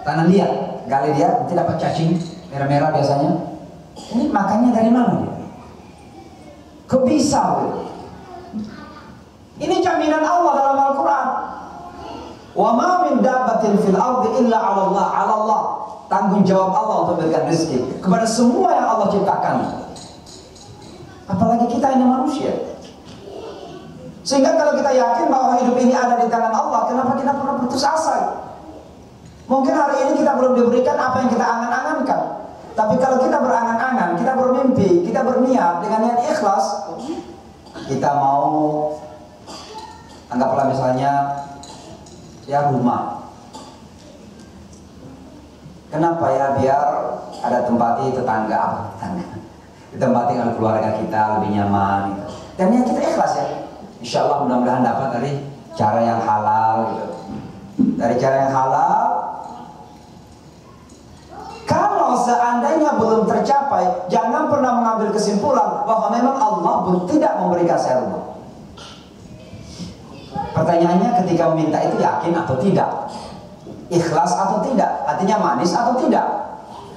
Tanah liat, gali dia, nanti dapat cacing merah-merah biasanya. Ini makannya dari mana dia? Kok bisa? Ini jaminan Allah dalam Al-Quran. Wa ma min dabbatin fil ardi illa 'ala Allah. Tanggung jawab Allah untuk memberikan rezeki kepada semua yang Allah ciptakan. Apalagi kita ini manusia. Sehingga kalau kita yakin bahwa hidup ini ada di tangan Allah, kenapa kita pernah putus asa? Mungkin hari ini kita belum diberikan apa yang kita angan-angankan. Tapi kalau kita berangan-angan, kita bermimpi, kita berniat dengan niat ikhlas, kita mau, anggaplah misalnya ya rumah. Kenapa ya? Biar ada tempati tetangga, ditempati dengan keluarga kita lebih nyaman gitu. Dan niat kita ikhlas ya. Insya Allah mudah-mudahan dapat dari cara yang halal gitu. Dari cara yang halal. Kalau seandainya belum tercapai, jangan pernah mengambil kesimpulan bahwa memang Allah tidak memberikan saya rumah. Pertanyaannya, ketika meminta itu yakin atau tidak, ikhlas atau tidak, artinya manis atau tidak.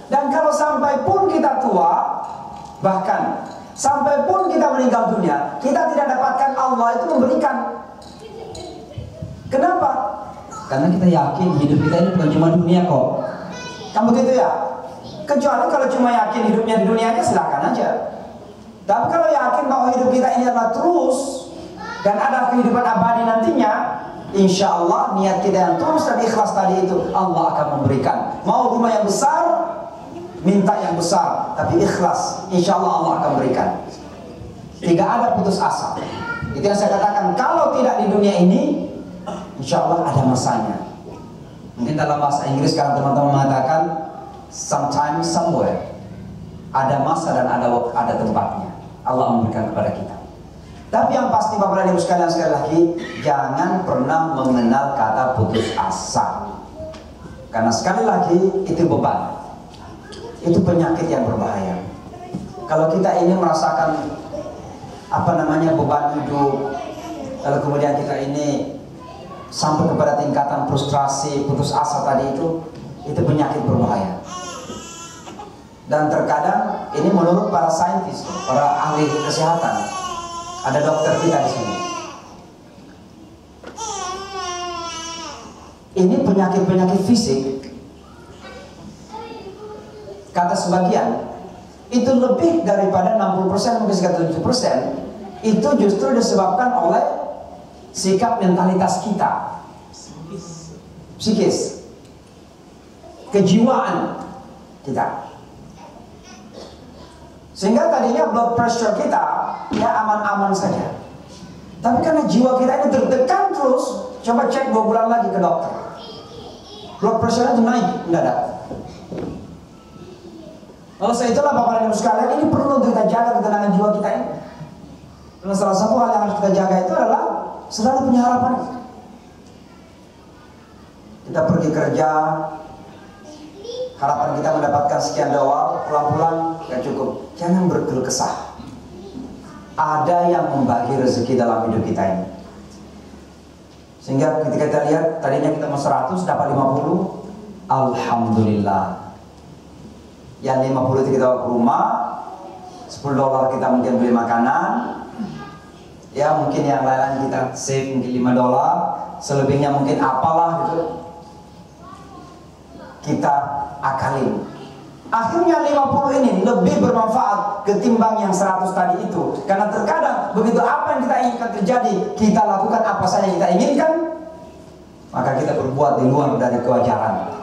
Dan kalau sampai pun kita tua, bahkan sampai pun kita meninggal dunia, kita tidak dapatkan Allah itu memberikan. Kenapa? Karena kita yakin hidup kita ini bukan cuma dunia kok. Kan begitu ya? Kecuali kalau cuma yakin hidupnya di dunia aja, silakan aja. Tapi kalau yakin bahwa hidup kita ini adalah terus dan ada kehidupan abadi nantinya, insya Allah niat kita yang tulus dan ikhlas tadi itu Allah akan memberikan. Mau rumah yang besar, minta yang besar, tapi ikhlas, insya Allah Allah akan berikan. Tidak ada putus asa. Itu yang saya katakan, kalau tidak di dunia ini, insya Allah ada masanya. Mungkin dalam bahasa Inggris kalau teman-teman mengatakan sometime, somewhere. Ada masa dan ada tempatnya. Allah memberikan kepada kita. Tapi yang pasti Bapak dan Ibu sekalian, sekali lagi, jangan pernah mengenal kata putus asa. Karena sekali lagi itu beban. Itu penyakit yang berbahaya. Kalau kita ini merasakan beban hidup, lalu kemudian kita ini sampai kepada tingkatan frustrasi, putus asa tadi itu penyakit berbahaya. Dan terkadang ini menurut para saintis, para ahli kesehatan, ada dokter kita di sini. Ini penyakit-penyakit fisik, kata sebagian, itu lebih daripada 60% mungkin sekitar 70% itu justru disebabkan oleh sikap mentalitas kita, psikis, kejiwaan kita. Sehingga tadinya blood pressure kita ya aman-aman saja, tapi karena jiwa kita ini tertekan terus, coba cek 2 bulan lagi ke dokter, blood pressure itu naik mendadak. Lalu saya itulah Bapak dan Ibu sekalian, ini perlu untuk kita jaga ketenangan jiwa kita ini. Dan salah satu hal yang harus kita jaga itu adalah selalu punya harapan. Kita pergi kerja, harapan kita mendapatkan sekian dolar, pulang-pulang gak cukup. Jangan berkeluh kesah. Ada yang membagi rezeki dalam hidup kita ini. Sehingga ketika kita lihat, tadinya kita mau 100, dapat 50, Alhamdulillah. Yang 50 itu kita bawa ke rumah, 10 dolar kita mungkin beli makanan, ya mungkin yang lain kita save mungkin 5 dolar, selebihnya mungkin apalah gitu kita akalin. Akhirnya 50 ini lebih bermanfaat ketimbang yang 100 tadi itu. Karena terkadang begitu apa yang kita inginkan terjadi, kita lakukan apa saja yang kita inginkan, maka kita berbuat di luar dari kewajaran.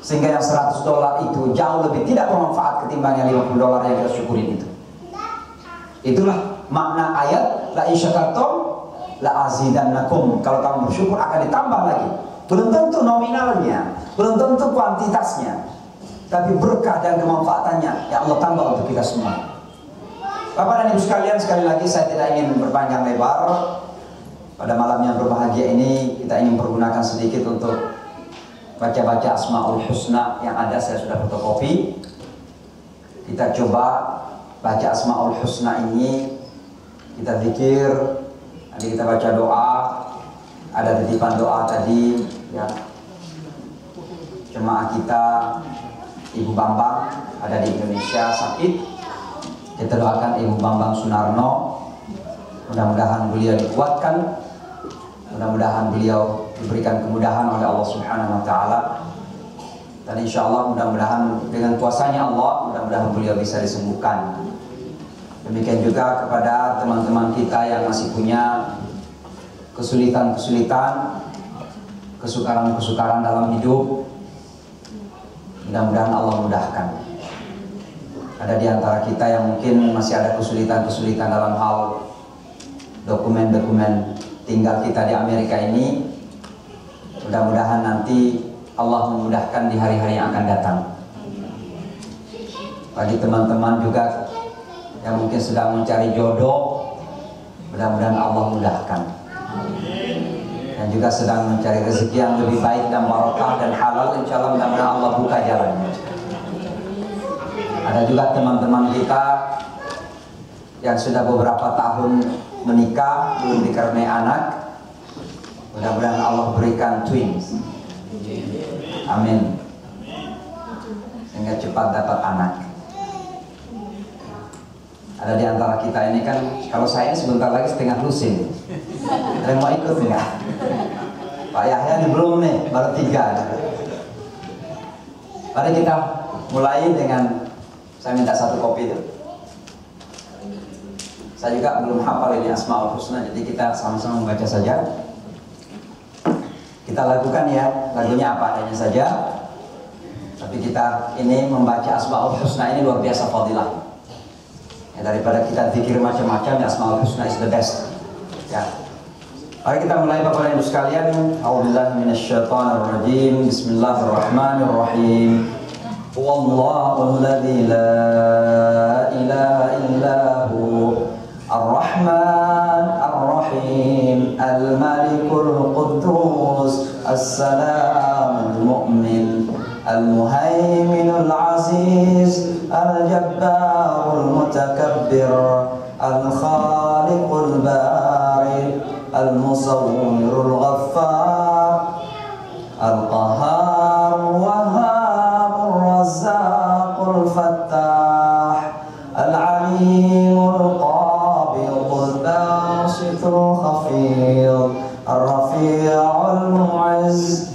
Sehingga yang 100 dolar itu jauh lebih tidak bermanfaat ketimbang yang 50 dolar yang kita syukurin itu. Itulah makna ayat la in syakartum la azidannakum. Kalau kamu bersyukur akan ditambah lagi. Belum tentu nominalnya, belum tentu kuantitasnya, tapi berkah dan kemanfaatannya yang Allah tambah untuk kita semua. Bapak dan Ibu sekalian, sekali lagi saya tidak ingin berpanjang lebar. Pada malam yang berbahagia ini kita ingin pergunakan sedikit untuk baca-baca Asmaul Husna yang ada, saya sudah fotokopi. Kita coba baca Asmaul Husna ini, kita zikir, nanti kita baca doa. Ada titipan doa tadi ya, jemaah kita Ibu Bambang ada di Indonesia sakit. Kita doakan Ibu Bambang Sunarno, mudah-mudahan beliau dikuatkan, mudah-mudahan beliau diberikan kemudahan oleh Allah Subhanahu wa Ta'ala, dan insya Allah mudah-mudahan dengan kuasanya Allah, mudah-mudahan beliau bisa disembuhkan. Demikian juga kepada teman-teman kita yang masih punya kesulitan-kesulitan, kesukaran-kesukaran dalam hidup, mudah-mudahan Allah mudahkan. Ada di antara kita yang mungkin masih ada kesulitan-kesulitan dalam hal dokumen-dokumen tinggal kita di Amerika ini, mudah-mudahan nanti Allah memudahkan di hari-hari yang akan datang. Bagi teman-teman juga yang mungkin sedang mencari jodoh, mudah-mudahan Allah mudahkan. Dan juga sedang mencari rezeki yang lebih baik dan barokah dan halal, insya Allah mudah-mudahan Allah buka jalannya. Ada juga teman-teman kita yang sudah beberapa tahun menikah belum dikaruniai anak, mudah-mudahan Allah berikan twins, amin, sehingga cepat dapat anak. Ada di antara kita ini kan, kalau saya sebentar lagi setengah lusin, ada yang mau ikut enggak? Pak Yahya ini belum nih, baru 3. Mari kita mulai dengan, saya minta 1 kopi itu. Saya juga belum hafal ini Asmaul Husna, jadi kita sama-sama membaca saja. Kita lakukan ya, lagunya apa adanya saja. Tapi kita ini membaca Asmaul Husna ini luar biasa fadilah. Ya, daripada kita zikir macam-macam, ya Asmaul Husna is the best. Ya. Mari kita mulai Bapak Ibu sekalian. A'udzubillahi minasyaitonirrajim. Bismillahirrahmanirrahim. Huwallahu alladzi la ilaha illa hu Ar-Rahman Ar-Rahim Al-Malikul Quddus As-Salamul Mu'min Al-Muhaiminul Aziz Al-Jabbarul Mutakabbir Al-Khaliqul Bari Al-Musawwirul Ghaffar Al-Qahhar Wahhabur Razzaqul Fattah Al-Alimul Qabidul Basitul Khafid Ar-Rafi'ul Mu'izz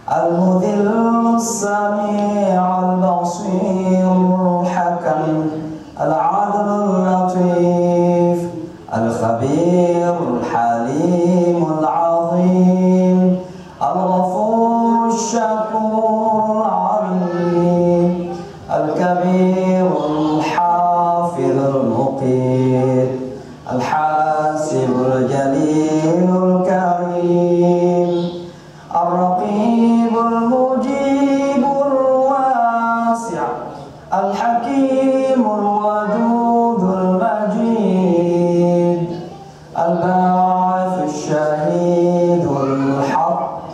Al-Mudhillus Sami'ul Basirul Hakam Al-Adlul Latif Al-Khabirul Halimul Azim Al-Ghafurul Syakurul Alim Al-Kabirul Hafizul Muqit Al-Hasibul Jalilul Karim Ar-Raqibul Mujibul Wasi' Al-Hakimul Wadudul Majid Al-Ba'ith Al-Shahidul Haqq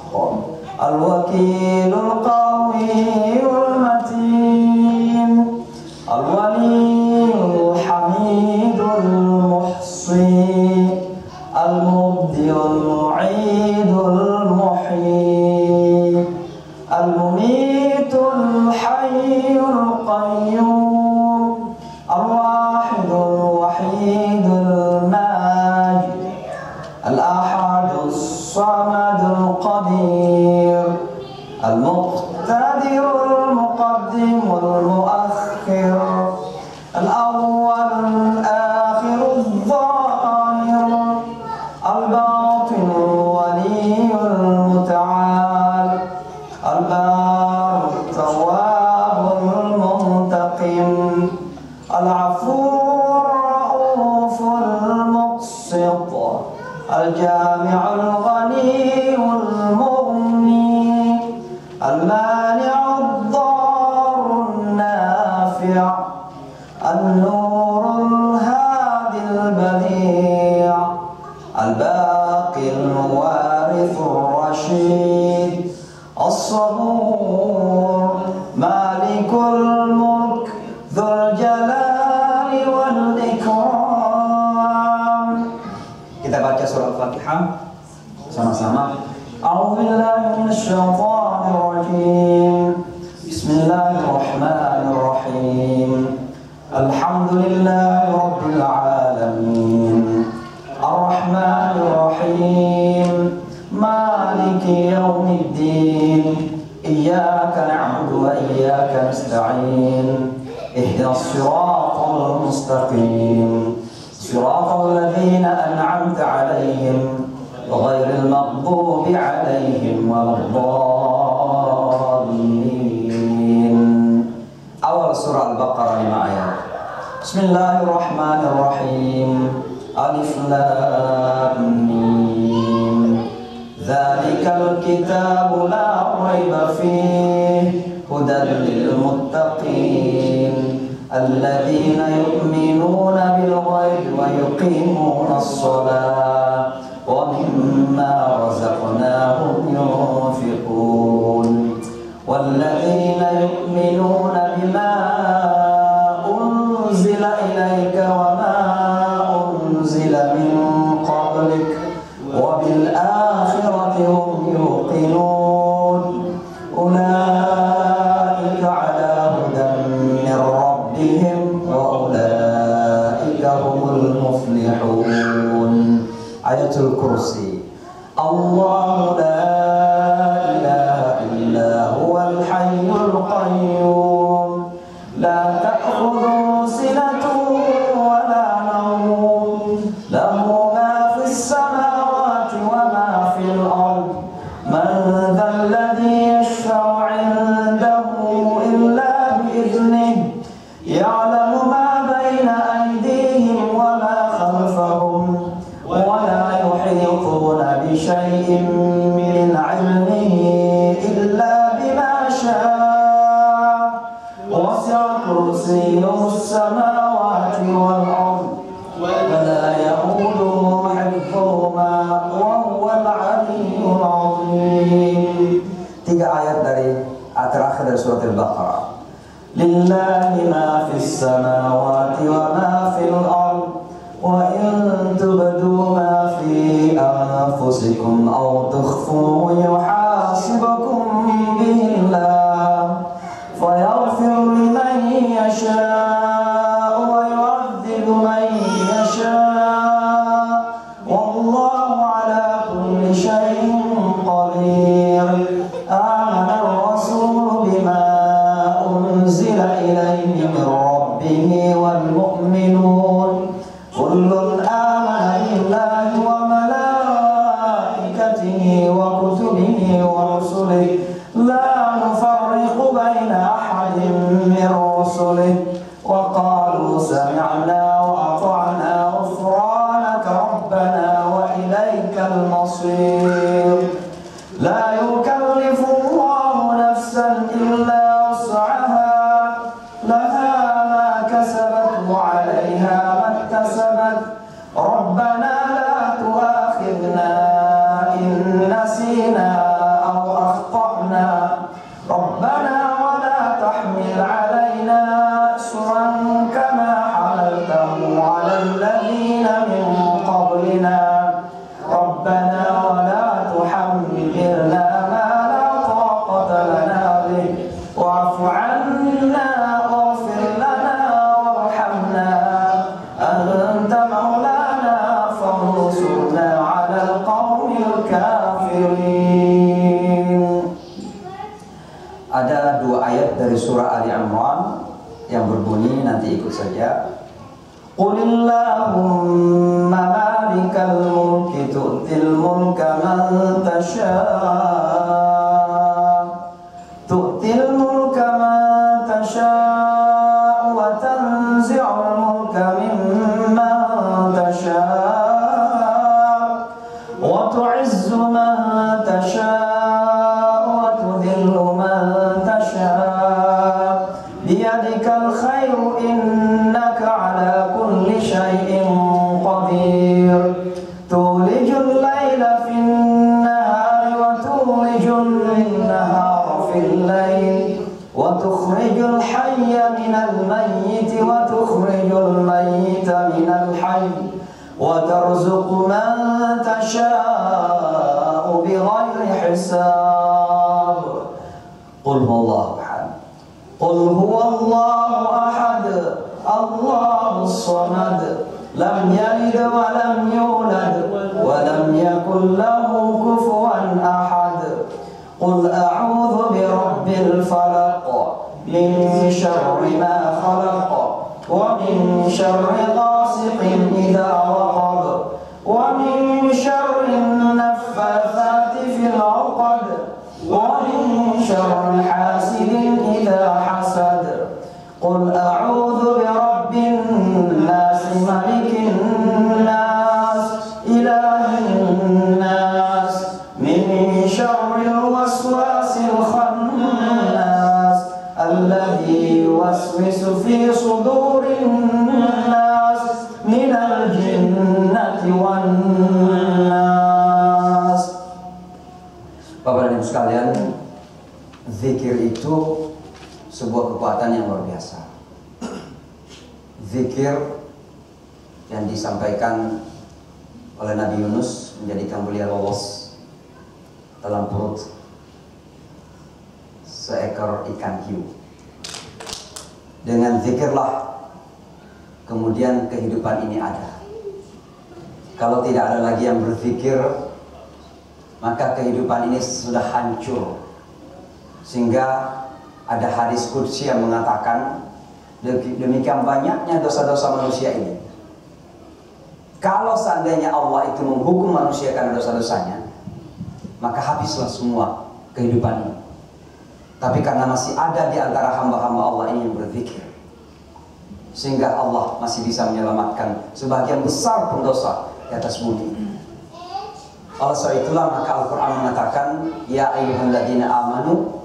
Al-Wakilul Qawiyul Matin Al-Waliyul Hamidul Muhsi Al-Mubdi'ul Mu'idul Muhyi Al-Mumitul Hayyul Qayyum Al-Wahidul Wahidul Majid Al-Ahadus Samadul Qadir Al-Muqtadirul Muqaddimul Muakhir Al-Awwalul Akhirul Zahir Al-Batinul Waliyul Muta'al Al-Barul Tawwabul Muntaqim Al-Afur Ra'uful Muqsit Al-Jami'ul Ghaniyul Mughni Al-Mani'ud Darun Nafi' Al-Nurul Hadil Badi' Al-Baqil Warithur Rashid As-Sabur Malikul Mulk Dzul Jalali wal Ikram. Kita baca surah Al-Fatihah sama-sama. A'udzubillahi minasyaitonir rajim. Bismillahirrahmanirrahim. Alhamdulillahi rabbil alamin. Ar-Rahmanir Rahim. Maliki yaumiddin. Iyyaka na'budu wa iyyaka nasta'in. Ihdinas siratal mustaqim. Siratal ladzina an'amta 'alaihim ghairil maghdubi 'alaihim waladdallin. Awal surah Al-Baqarah 5 ayat. Bismillahirrahmanirrahim. Alif Lam Mim. Dzalikal kitabu la raiba fihi hudan lil muttaqin alladzina yu'minuna bil ghaibi wa yuqimuna as-salata wa mimma razaqnahum yunfiqun walladzina yu'minuna bima unzila ilayka wa ma unzila min qablik wa bil akhirati hum yuqinun ulaika ala hudan min rabbihim wa ulaika humul muflihun. Ayatul Kursi. Allahu la ilaha illa huwal hayyul qayyum la ta'khudhuhu sinatun wa la nawm lahu ma fis samawati wa ma fil ard man dhal ladhi yashfa'u 'indahu illa bi idhnihi ya'lamu ma bayna شيء من علمه إلا بما شاء وسع كرسيه السماوات والأرض ولا يؤوده حفظهما وهو العلي العظيم. 3 ayat dari terakhir dari surat Al-Baqarah. Lillahi ma fis samawati wa ma fil ard wa in tubdu ma fi anfusikum aw tukhfuhu yuhasibukum bihi Allah fayaghfir liman yasha'u wa yu'adhibu man yasha'u wallahu ala kulli shay'in qadir. Amana ar-rasul bima أنزل إليه من ربه والمؤمنون كل آمن بالله وملائكته وكتبه ورسله لا نفرق بين أحد من رسله وقالوا سمعنا وأطعنا غفرانك ربنا وإليك المصير. لا يكلف الله نفسا إلا وسعها لها ما كسبت وعليها ما اكتسبت ربنا لا تؤاخذنا إن نسينا أو أخطأنا ربنا ولا تحمل علينا إصرا كما حملته على الذين من قبلنا ربنا ولا تحملنا ما لا طاقة لنا به واعف عنا واغفر لنا وارحمنا أنت مولانا فانصرنا على القوم الكافرين. Ada 2 ayat dari surah Ali Imran yang berbunyi, nanti ikut saja. Qulillahumma malikal mulki tu'til mulka man tasha' tu'til mulka man tasha' wa tanzi'ul mulka mimman tasha' wa tu'izzu man tasha' wa tudhillu man tasha' biyadikal khairu innaka ala kulli shay'in qadir. Tulijul layla fin nahari wa tulijul nahara fil layl wa tukhrijul hayya minal mayyiti wa tukhrijul mayyita minal hayy wa tarzuqu man tasha'u bighayri hisab. Qul huwallahu ahad Qul huwallahu ahad Allahus samad lam yalid wa lam yulad wa lam yakul lahu kufuwan ahad. Qul a'udzu birabbil falaq min syarri ma khalaq wa min syarri ghasiqin idza waqab wa min syarri naffatsati fil 'uqad wa min syarri hasidin idza hasad. Qul a'udzu birabbin nas malikin nas ilahin nas min syarril waswasil khannas alladzi yuwaswisu fi sudurin nas minal jinnati wan nas. Bapak dan Ibu sekalian, zikir itu sebuah kekuatan yang luar biasa. Zikir yang disampaikan oleh Nabi Yunus menjadikan beliau lolos dalam perut seekor ikan hiu. Dengan zikirlah kemudian kehidupan ini ada. Kalau tidak ada lagi yang berzikir, maka kehidupan ini sudah hancur. Sehingga ada hadis qudsi yang mengatakan, demikian banyaknya dosa-dosa manusia ini. Kalau seandainya Allah itu menghukum manusia karena dosa-dosanya, maka habislah semua kehidupan ini. Tapi karena masih ada di antara hamba-hamba Allah ini yang berzikir, sehingga Allah masih bisa menyelamatkan sebagian besar pendosa di atas bumi. Oleh sebab itulah maka Al-Quran mengatakan, Ya ayyuhalladzina amanu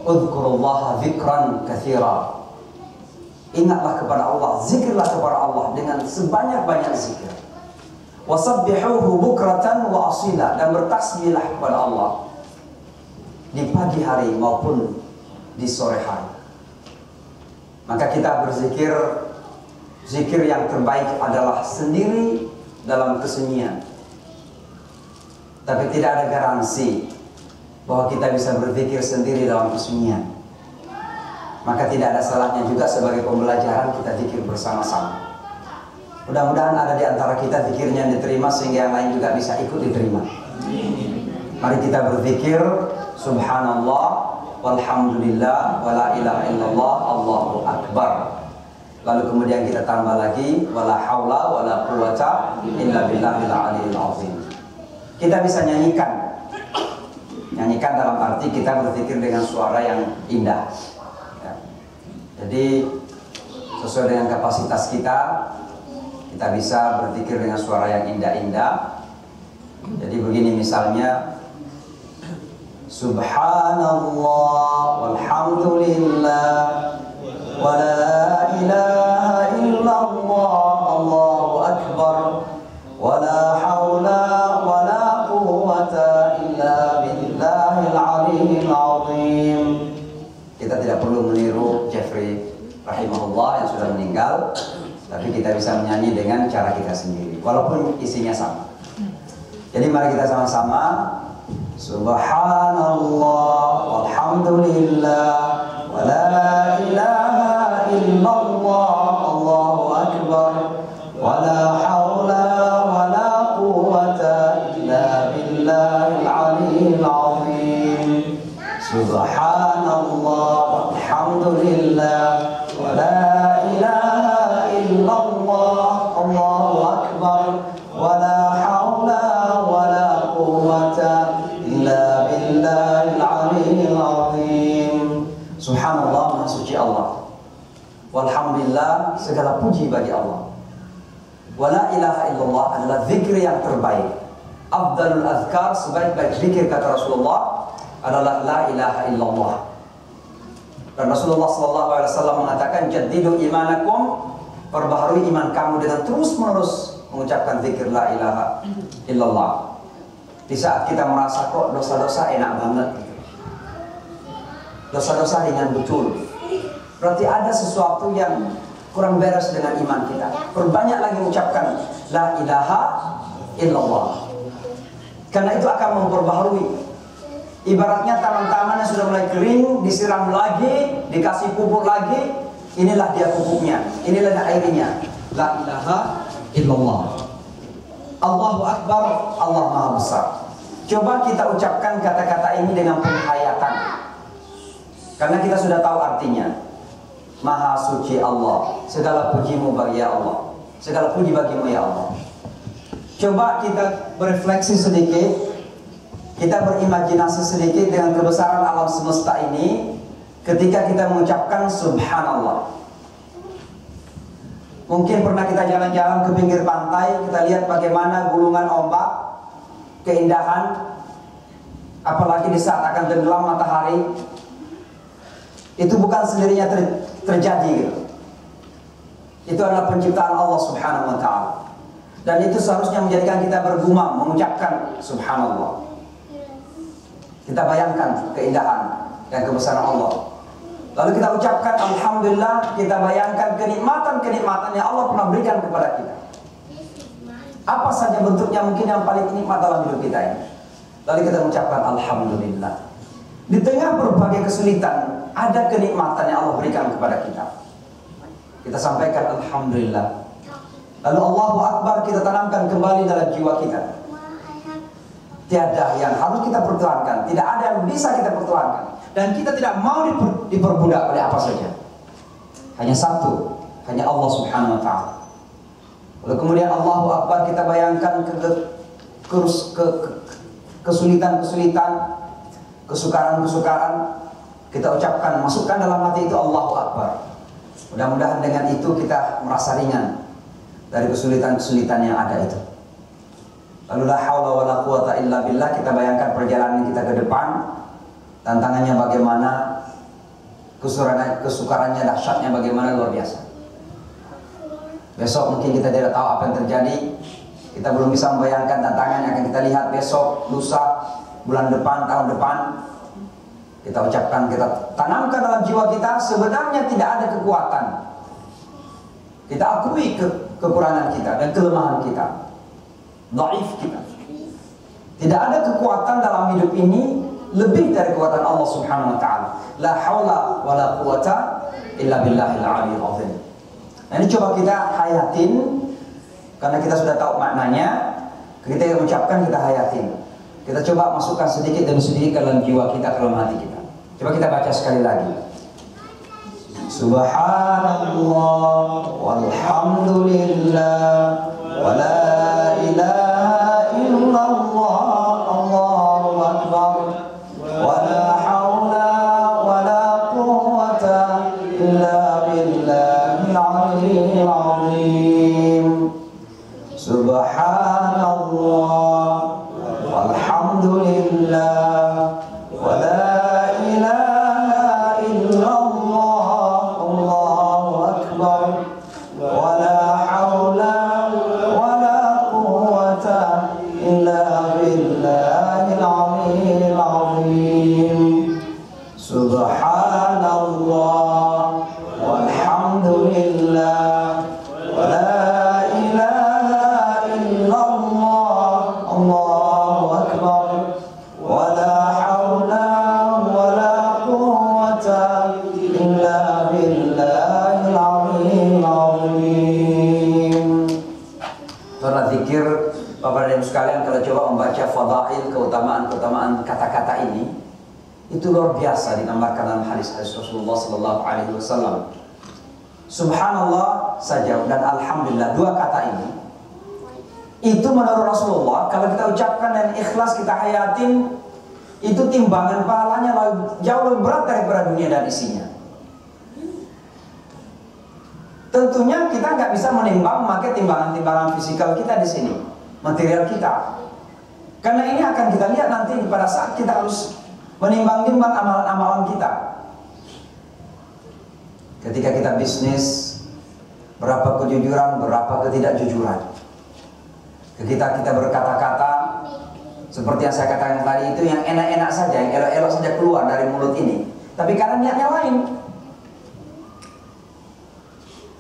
udhkurullaha dzikran katsira. Ingatlah kepada Allah, zikirlah kepada Allah dengan sebanyak-banyak zikir. Wasabbihuhu bukratan wa asila, dan bertasbihlah kepada Allah di pagi hari maupun di sore hari. Maka kita berzikir, zikir yang terbaik adalah sendiri dalam kesunyian. Tapi tidak ada garansi bahwa kita bisa berzikir sendiri dalam kesunyian. Maka tidak ada salahnya juga sebagai pembelajaran kita zikir bersama-sama. Mudah-mudahan ada di antara kita zikirnya yang diterima sehingga yang lain juga bisa ikut diterima. Mari kita berzikir subhanallah walhamdulillah wala ilaha illallah Allahu akbar. Lalu kemudian kita tambah lagi wala haula wala quwata illa billahil aliyil azim. Kita bisa nyanyikan. Nyanyikan dalam arti kita berzikir dengan suara yang indah. Ya. Jadi sesuai dengan kapasitas kita bisa berzikir dengan suara yang indah-indah. Jadi begini misalnya, Subhanallah walhamdulillah wa la ilaha illallah Allahu akbar wa la hawla wa la quwwata illa billahil aliyyil azim. Kita tidak perlu meniru Jeffrey rahimahullah yang sudah meninggal, tapi kita bisa menyanyi dengan cara kita sendiri walaupun isinya sama. Jadi mari kita sama-sama Subhanallah walhamdulillah wa la ilaha illallah Allahu akbar wa la hawla wa la quwwata illa billahil aliyyil azim. Subhanallah walhamdulillah wa la ilaha illallah Allahu akbar wa la hawla wa la quwwata illa billahil aliyyil azim. Subhanallah, maha suci Allah. Walhamdulillah, segala puji bagi Allah. Wa la ilaha illallah adalah zikir yang terbaik. Afdalul azkar, sebaik-baik zikir kata Rasulullah adalah la ilaha illallah. Dan Rasulullah SAW mengatakan, jaddidu imanakum, perbaharui iman kamu dengan terus-menerus mengucapkan zikir la ilaha illallah. Di saat kita merasa kok dosa-dosa enak banget, dosa-dosa ringan betul, berarti ada sesuatu yang kurang beres dengan iman kita. Perbanyak lagi mengucapkan la ilaha illallah, karena itu akan memperbaharui. Ibaratnya taman-taman yang sudah mulai kering, disiram lagi, dikasih pupuk lagi, inilah dia pupuknya, inilah airnya. La ilaha illallah. Allahu Akbar, Allah Maha Besar. Coba kita ucapkan kata-kata ini dengan penghayatan, karena kita sudah tahu artinya. Maha suci Allah, segala pujimu bagi ya Allah, segala puji bagimu ya Allah. Coba kita berefleksi sedikit, kita berimajinasi sedikit dengan kebesaran alam semesta ini ketika kita mengucapkan subhanallah. Mungkin pernah kita jalan-jalan ke pinggir pantai, kita lihat bagaimana gulungan ombak, keindahan, apalagi di saat akan tenggelam matahari. Itu bukan sendirinya terjadi gitu. Itu adalah penciptaan Allah Subhanahu wa ta'ala. Dan itu seharusnya menjadikan kita bergumam mengucapkan subhanallah. Kita bayangkan keindahan dan kebesaran Allah. Lalu kita ucapkan alhamdulillah, kita bayangkan kenikmatan-kenikmatan yang Allah pernah berikan kepada kita. Apa saja bentuknya mungkin yang paling nikmat dalam hidup kita ini. Lalu kita mengucapkan alhamdulillah. Di tengah berbagai kesulitan, ada kenikmatan yang Allah berikan kepada kita. Kita sampaikan alhamdulillah. Lalu Allahu Akbar kita tanamkan kembali dalam jiwa kita. Tiada yang harus kita pertuhankan, tidak ada yang bisa kita pertuhankan, dan kita tidak mau diperbudak oleh apa saja. Hanya satu, hanya Allah Subhanahu wa ta'ala. Lalu kemudian Allahu Akbar kita bayangkan kesulitan-kesulitan, kesukaran-kesukaran, kita ucapkan, masukkan dalam hati itu Allahu Akbar. Mudah-mudahan dengan itu kita merasa ringan dari kesulitan-kesulitan yang ada itu. Lalu la haula wala quwata illa billah, kita bayangkan perjalanan kita ke depan, tantangannya bagaimana, kesukarannya, dahsyatnya bagaimana, luar biasa. Besok mungkin kita tidak tahu apa yang terjadi. Kita belum bisa membayangkan tantangan yang akan kita lihat besok, lusa, bulan depan, tahun depan. Kita ucapkan, kita tanamkan dalam jiwa kita, sebenarnya tidak ada kekuatan. Kita akui kekurangan kita dan kelemahan kita, dhaif kita. Tidak ada kekuatan dalam hidup ini lebih dari kekuatan Allah Subhanahu wa taala. La haula wala quwata illa billahil aliyyil azim. Nah, ini coba kita hayatin, karena kita sudah tahu maknanya. Kita ucapkan, kita hayatin. Kita coba masukkan sedikit demi sedikit ke dalam jiwa kita, ke dalam hati kita. Coba kita baca sekali lagi. Subhanallah walhamdulillah wa la ilaha illallah, Allahu akbar, wa la haula wa la quwwata illa billahil aliyyil azim. Subhanallah walhamdulillah wa la ilaha illallah, Allahu akbar, wa la haula wa la quwwata illa billahil aliyyil azim. Subhanallah walhamdulillah wa la ilaha illallah, Allahu akbar, wa la haula wa la quwwata illa billahil aliyyil azim. Para zikir, Bapak dan Ibu sekalian, kalau coba membaca fadail, keutamaan-keutamaan kata-kata ini, itu luar biasa dinamakan dalam hadis-hadis Rasulullah sallallahu alaihi wasallam. Subhanallah saja dan alhamdulillah, dua kata ini, itu menurut Rasulullah, kalau kita ucapkan dan ikhlas kita hayatin, itu timbangan pahalanya jauh lebih berat daripada dunia dan isinya. Tentunya kita nggak bisa menimbang, memakai timbangan-timbangan fisikal kita di sini, material kita. Karena ini akan kita lihat nanti pada saat kita harus menimbang-nimbang amalan-amalan kita. Ketika kita bisnis, berapa kejujuran, berapa ketidakjujuran. Ketika kita berkata-kata, seperti yang saya katakan tadi, itu yang enak-enak saja, yang elok-elok saja keluar dari mulut ini. Tapi karena niatnya lain.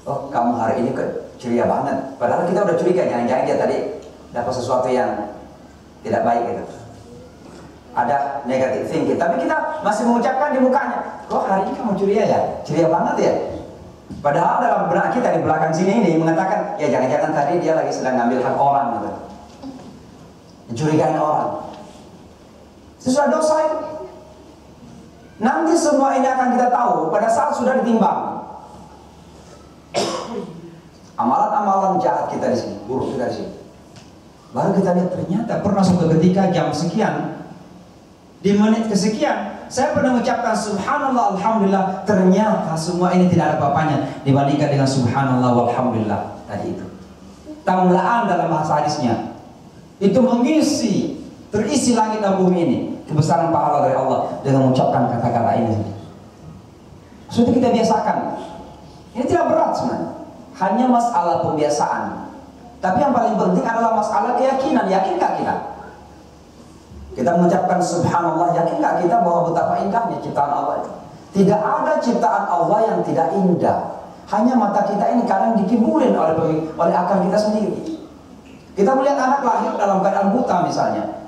Oh, kamu hari ini ceria banget. Padahal kita udah curiga, jangan-jangan dia tadi dapat sesuatu yang tidak baik gitu. Ada negative thinking, tapi kita masih mengucapkan di mukanya, kok hari ini kamu ceria ya? Ceria banget ya? Padahal dalam benak kita di belakang sini ini mengatakan, ya jangan-jangan tadi dia lagi sedang ngambil hak orang gitu, mencurigai orang. Itu sudah dosa itu. Nanti semua ini akan kita tahu pada saat sudah ditimbang. Amalan-amalan jahat kita di sini, buruk kita di sini. Baru kita lihat ternyata pernah suatu ketika jam sekian, di menit kesekian, saya pernah mengucapkan subhanallah alhamdulillah, ternyata semua ini tidak ada apa-apanya dibandingkan dengan subhanallah walhamdulillah tadi itu. Tamlaan dalam bahasa hadisnya, itu terisi langit dan bumi ini, kebesaran pahala dari Allah dengan mengucapkan kata-kata ini. Sudah kita biasakan. Ini tidak berat sebenarnya, hanya masalah pembiasaan. Tapi yang paling penting adalah masalah keyakinan. Yakinkah kita? Kita mengucapkan subhanallah, yakin gak kita bahwa betapa indahnya ciptaan Allah itu? Tidak ada ciptaan Allah yang tidak indah. Hanya mata kita ini kadang dikibulin oleh akal kita sendiri. Kita melihat anak lahir dalam keadaan buta misalnya,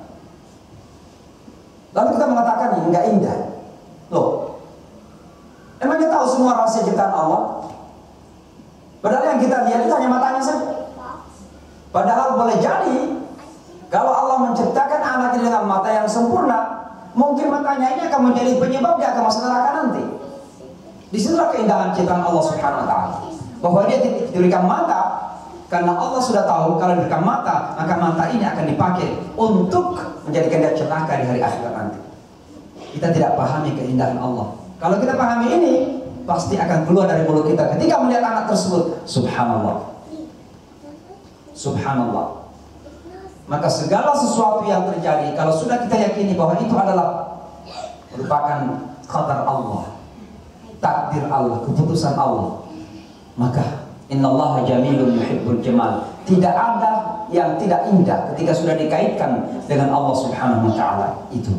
lalu kita mengatakan ini gak indah. Loh, emang kita tahu semua rahasia ciptaan Allah? Padahal yang kita lihat itu hanya matanya saja. Padahal boleh jadi kalau Allah menciptakan anak ini dengan mata yang sempurna, mungkin matanya ini akan menjadi penyebab dia akan masuk neraka nanti. Disitulah keindahan ciptaan Allah Subhanahu wa taala. Bahwa dia diberikan mata karena Allah sudah tahu kalau diberikan mata, maka mata ini akan dipakai untuk menjadikan dia celaka di hari akhirat nanti. Kita tidak pahami keindahan Allah. Kalau kita pahami ini, pasti akan keluar dari mulut kita ketika melihat anak tersebut, subhanallah. Subhanallah. Maka segala sesuatu yang terjadi, kalau sudah kita yakini bahwa itu adalah merupakan qadar Allah, takdir Allah, keputusan Allah, maka innallaha jamilun yuhibbul jamal. Tidak ada yang tidak indah ketika sudah dikaitkan dengan Allah Subhanahu wa taala itu.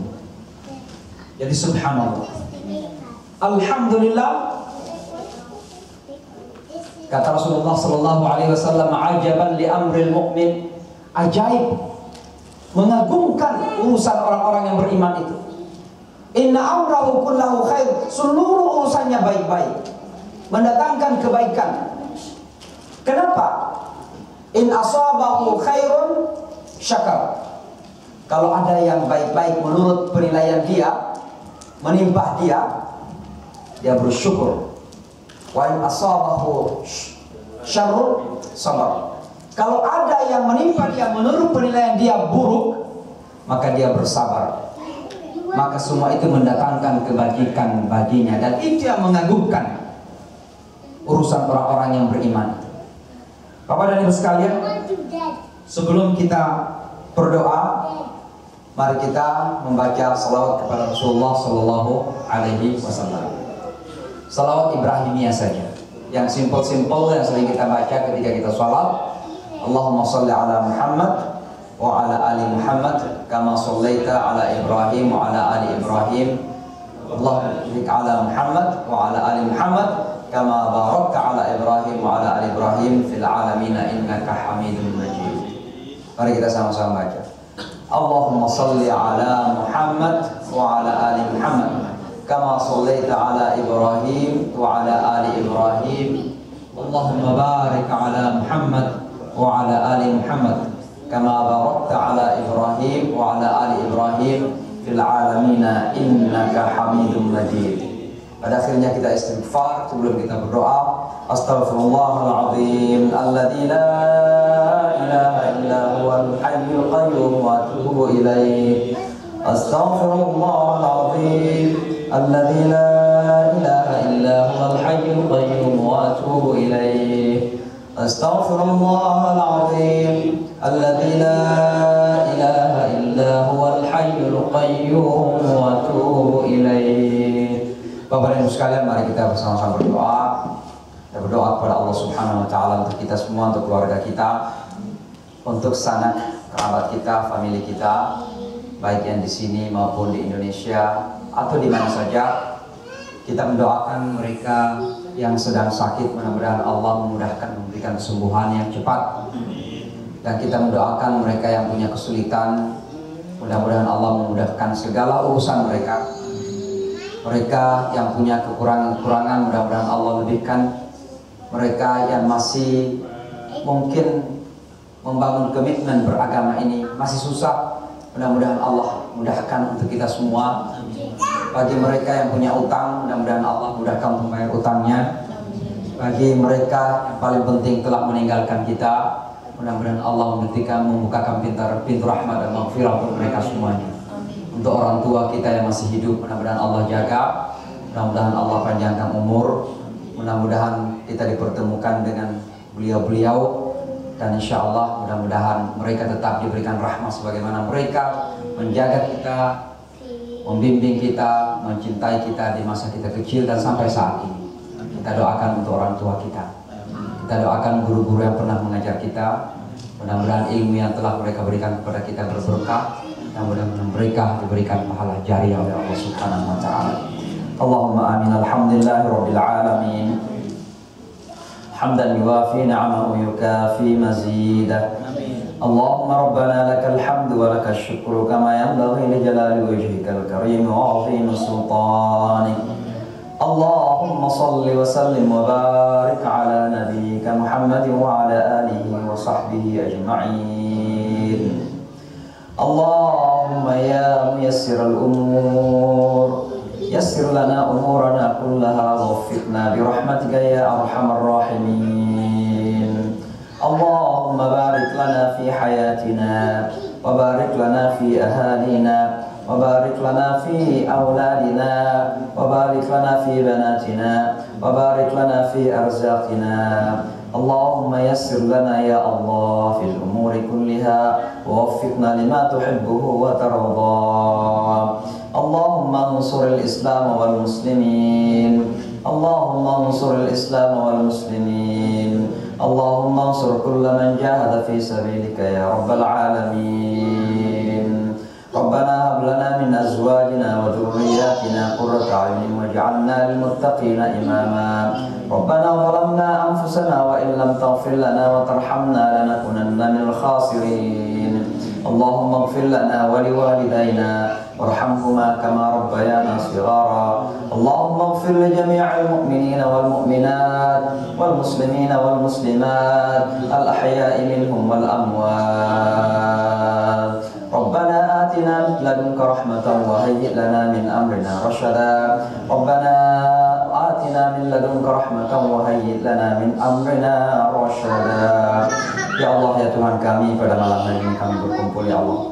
Jadi subhanallah. Alhamdulillah, kata Rasulullah sallallahu alaihi wasallam, ajaban li amril mu'min. Ajaib, mengagumkan urusan orang-orang yang beriman itu. Inna amrahu kullahu khair. Seluruh urusannya baik-baik, mendatangkan kebaikan. Kenapa? In asabahu khairun syakar. Kalau ada yang baik-baik menurut penilaian dia, menimpa dia bersyukur. Wa in asabahu syarrun sabar. Kalau ada yang menimpa dia menurut penilaian dia buruk, maka dia bersabar. Maka semua itu mendatangkan kebajikan baginya, dan itu yang mengagumkan urusan orang-orang yang beriman. Bapak dan Ibu sekalian, sebelum kita berdoa, mari kita membaca salawat kepada Rasulullah Sallallahu Alaihi Wasallam. Salawat Ibrahimiyah saja, yang simpel-simpel yang sering kita baca ketika kita sholat. Allahumma salli ala Muhammad wa ala ali Muhammad kama sallaita ala Ibrahim wa ala ali Ibrahim. Allahumma barik ala Muhammad wa ala ali Muhammad kama barakta ala Ibrahim wa ala ali Ibrahim fil alamin innaka Hamidum Majid. Mari kita sama-sama baca. Allahumma salli ala Muhammad wa ala ali Muhammad kama sallaita ala Ibrahim wa ala ali Ibrahim. Allahumma barik ala Muhammad wa ala ali Muhammad kama barakta ala Ibrahim wa ala ali Ibrahim fil alamin innaka Hamidum Majid. Pada akhirnya kita istighfar sebelum kita berdoa. Astaghfirullahaladzim alladzi la ilaha illa huwal hayyul qayyum wa atubu ilaih. Astaghfirullahaladzim alladzi la ilaha illa huwal hayyul qayyum wa atubu ilaih. Astaghfirullahaladzim alladzi la ilaha illa huwal hayyul qayyum wa atubu ilaih. Bapak dan Ibu sekalian, mari kita bersama-sama berdoa. Kita berdoa kepada Allah Subhanahu wa taala untuk kita semua, untuk keluarga kita, untuk sanak kerabat kita, famili kita, baik yang di sini maupun di Indonesia atau di mana saja. Kita mendoakan mereka yang sedang sakit, mudah-mudahan Allah memudahkan, memberikan kesembuhan yang cepat. Dan kita mendoakan mereka yang punya kesulitan, mudah-mudahan Allah memudahkan segala urusan mereka. Mereka yang punya kekurangan-kekurangan, mudah-mudahan Allah lebihkan. Mereka yang masih mungkin membangun komitmen beragama ini masih susah, mudah-mudahan Allah mudahkan untuk kita semua. Bagi mereka yang punya utang, mudah-mudahan Allah mudahkan untuk membayar utangnya. Bagi mereka yang paling penting telah meninggalkan kita, mudah-mudahan Allah membukakan pintu rahmat dan maghfirah untuk mereka semuanya. Untuk orang tua kita yang masih hidup, mudah-mudahan Allah jaga, mudah-mudahan Allah panjangkan umur, mudah-mudahan kita dipertemukan dengan beliau-beliau, dan insya Allah mudah-mudahan mereka tetap diberikan rahmat sebagaimana mereka menjaga kita, membimbing kita, mencintai kita di masa kita kecil dan sampai saat ini. Kita doakan untuk orang tua kita. Kita doakan guru-guru yang pernah mengajar kita. Mudah-mudahan ilmu yang telah mereka berikan kepada kita berberkah, dan mudah-mudahan mereka diberikan pahala jariah oleh Allah Subhanahu wa taala. Allahumma amin. Alhamdulillahirabbil alamin. Hamdan yuwafi ni'amahu yukafi mazidah. Allahumma rabbana lakal hamdu wa lakal syukru kama yanbaghi li jalali wajhikal karim wa 'azimi sultanik. Allahumma salli wa sallim wa barik ala nabiyyika Muhammadin wa ala alihi wa sahbihi ajma'in. Allahumma ya muyassiral umur, yassir lana umurana kullaha waffiqna bi rahmatika ya arhamar rahimin. Allahumma barik lana fi hayatina wa barik lana fi ahalina wa barik lana fi awladina wa barik lana fi banatina wa barik lana fi arzaqina اللهم يسر لنا يا الله في الأمور كلها ووفقنا لما تحبه وترضى اللهم انصر الإسلام والمسلمين اللهم انصر الإسلام والمسلمين اللهم انصر كل من جاهد في سبيلك يا رب العالمين ربنا هب لنا من أزواجنا وذرياتنا قرة أعين واجعلنا للمتقين إماما ربنا ظلمنا أنفسنا وإن لم تغفر لنا وترحمنا لنكونن من الخاسرين اللهم اغفر لنا ولوالدينا وارحمهما كما ربيانا صغارا اللهم اغفر لجميع المؤمنين والمؤمنات والمسلمين والمسلمات الأحياء منهم والأموات ربنا آتنا من لدنك رحمة وهيئ لنا من أمرنا رشدا ربنا آتنا من لدنك رحمة وهيئ لنا من أمرنا رشدا Ya Allah, ya Tuhan kami, pada malam hari ini kami berkumpul ya Allah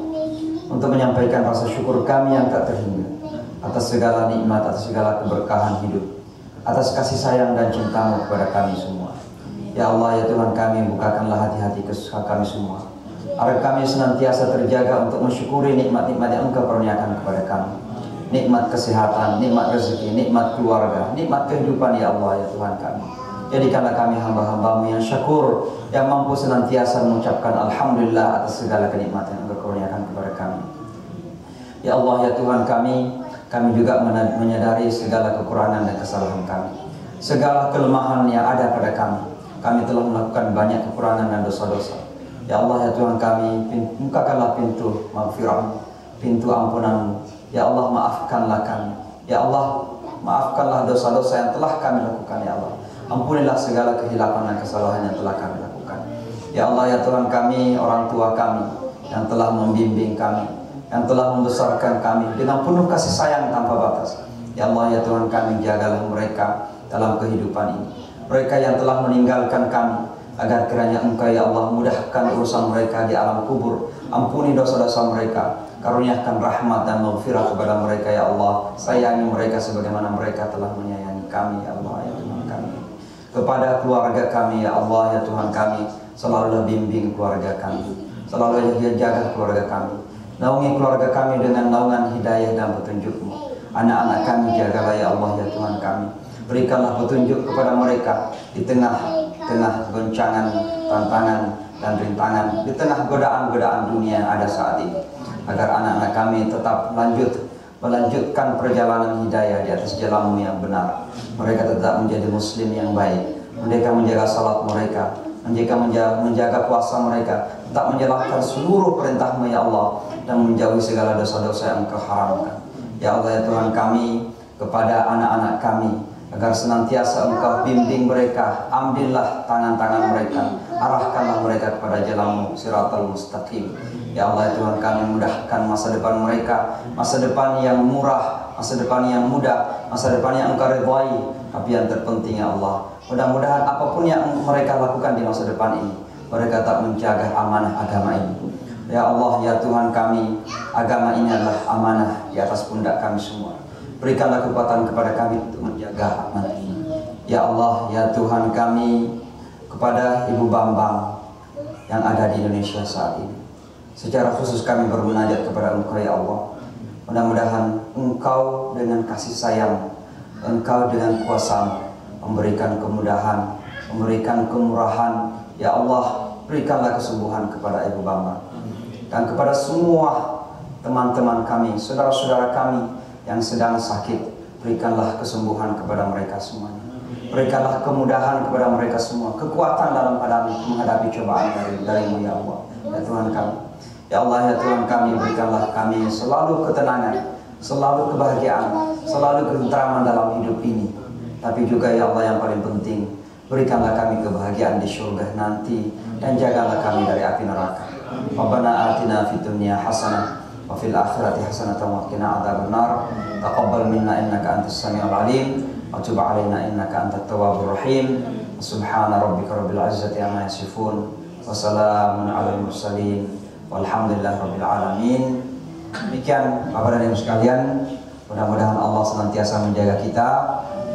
untuk menyampaikan rasa syukur kami yang tak terhingga atas segala nikmat, atas segala keberkahan hidup, atas kasih sayang dan cintamu kepada kami semua. Ya Allah, ya Tuhan kami, bukakanlah hati-hati kami semua agar kami senantiasa terjaga untuk mensyukuri nikmat-nikmat yang Engkau kurniakan kepada kami. Nikmat kesehatan, nikmat rezeki, nikmat keluarga, nikmat kehidupan ya Allah, ya Tuhan kami. Jadikanlah kami hamba-hambamu yang syakur, yang mampu senantiasa mengucapkan Alhamdulillah atas segala kenikmatan yang Engkau kurniakan kepada kami. Ya Allah, ya Tuhan kami juga menyadari segala kekurangan dan kesalahan kami, segala kelemahan yang ada pada kami. Kami telah melakukan banyak kekurangan dan dosa-dosa. Ya Allah, ya Tuhan kami, bukakanlah pintu maghfirah, pintu ampunan. Ya Allah, maafkanlah kami. Ya Allah, maafkanlah dosa-dosa yang telah kami lakukan. Ya Allah, ampunilah segala kehilapan dan kesalahan yang telah kami lakukan. Ya Allah, ya Tuhan kami, orang tua kami yang telah membimbing kami, yang telah membesarkan kami dengan penuh kasih sayang tanpa batas. Ya Allah, ya Tuhan kami, jagalah mereka dalam kehidupan ini. Mereka yang telah meninggalkan kami, agar kiranya Engkau ya Allah mudahkan urusan mereka di alam kubur. Ampuni dosa-dosa mereka, karuniakan rahmat dan maghfirah kepada mereka ya Allah. Sayangi mereka sebagaimana mereka telah menyayangi kami ya Allah, ya Tuhan kami. Kepada keluarga kami ya Allah, ya Tuhan kami, selalulah bimbing keluarga kami, selalu jaga keluarga kami, naungi keluarga kami dengan naungan hidayah dan petunjuk-Mu. Anak-anak kami jagalah ya Allah, ya Tuhan kami. Berikanlah petunjuk kepada mereka di tengah goncangan, tantangan dan rintangan, di tengah godaan-godaan dunia yang ada saat ini, agar anak-anak kami tetap melanjutkan perjalanan hidayah di atas jalan-Mu yang benar. Mereka tetap menjadi muslim yang baik, mereka menjaga salat mereka, menjaga puasa mereka, tetap menjalankan seluruh perintah-Mu ya Allah, dan menjauhi segala dosa-dosa yang Engkau haramkan. Ya Allah, ya Tuhan kami, kepada anak-anak kami, agar senantiasa Engkau bimbing mereka, ambillah tangan-tangan mereka, arahkanlah mereka kepada jalan-Mu Shiratal Mustaqim. Ya Allah, ya Tuhan kami, mudahkan masa depan mereka, masa depan yang murah, masa depan yang mudah, masa depan yang Engkau ridhai. Tapi yang terpenting ya Allah, mudah-mudahan apapun yang mereka lakukan di masa depan ini, mereka tak menjaga amanah agama ini. Ya Allah, ya Tuhan kami, agama ini adalah amanah di atas pundak kami semua. Berikanlah kekuatan kepada kami untuk menjaga amanah ini. Ya Allah, ya Tuhan kami, kepada Ibu Bambang yang ada di Indonesia saat ini, secara khusus kami bermunajat kepada Engkau ya Allah. Mudah-mudahan Engkau dengan kasih sayang, Engkau dengan kuasa memberikan kemudahan, memberikan kemurahan. Ya Allah, berikanlah kesembuhan kepada Ibu Bambang dan kepada semua teman-teman kami, saudara-saudara kami yang sedang sakit. Berikanlah kesembuhan kepada mereka semuanya. Berikanlah kemudahan kepada mereka semua, kekuatan dalam menghadapi cobaan dari-Mu ya Allah, ya Tuhan kami. Ya Allah, ya Tuhan kami, berikanlah kami selalu ketenangan, selalu kebahagiaan, selalu ketenteraman dalam hidup ini. Tapi juga ya Allah, yang paling penting, berikanlah kami kebahagiaan di surga nanti, dan jagalah kami dari api neraka. Rabbana atina fid dunya hasanah wa fil akhirati hasanatan wa qina adzabannar. Taqabbal minna innaka antas samiul alim wa tub alaina innaka antat tawwabur rahim. Subhana rabbika rabbil izzati amma yasifun wa salamun alal mursalin walhamdulillahi rabbil alamin. Demikian Bapak dan Ibu sekalian, mudah-mudahan Allah senantiasa menjaga kita,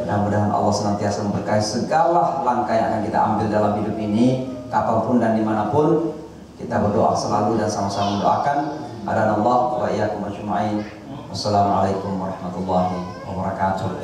Mudah-mudahan Allah senantiasa memberkahi segala langkah yang akan kita ambil dalam hidup ini, kapanpun dan dimanapun. Kita berdoa selalu dan sama-sama mendoakan. Adanallah wa iyyakum ajma'in. Wassalamualaikum warahmatullahi wabarakatuh.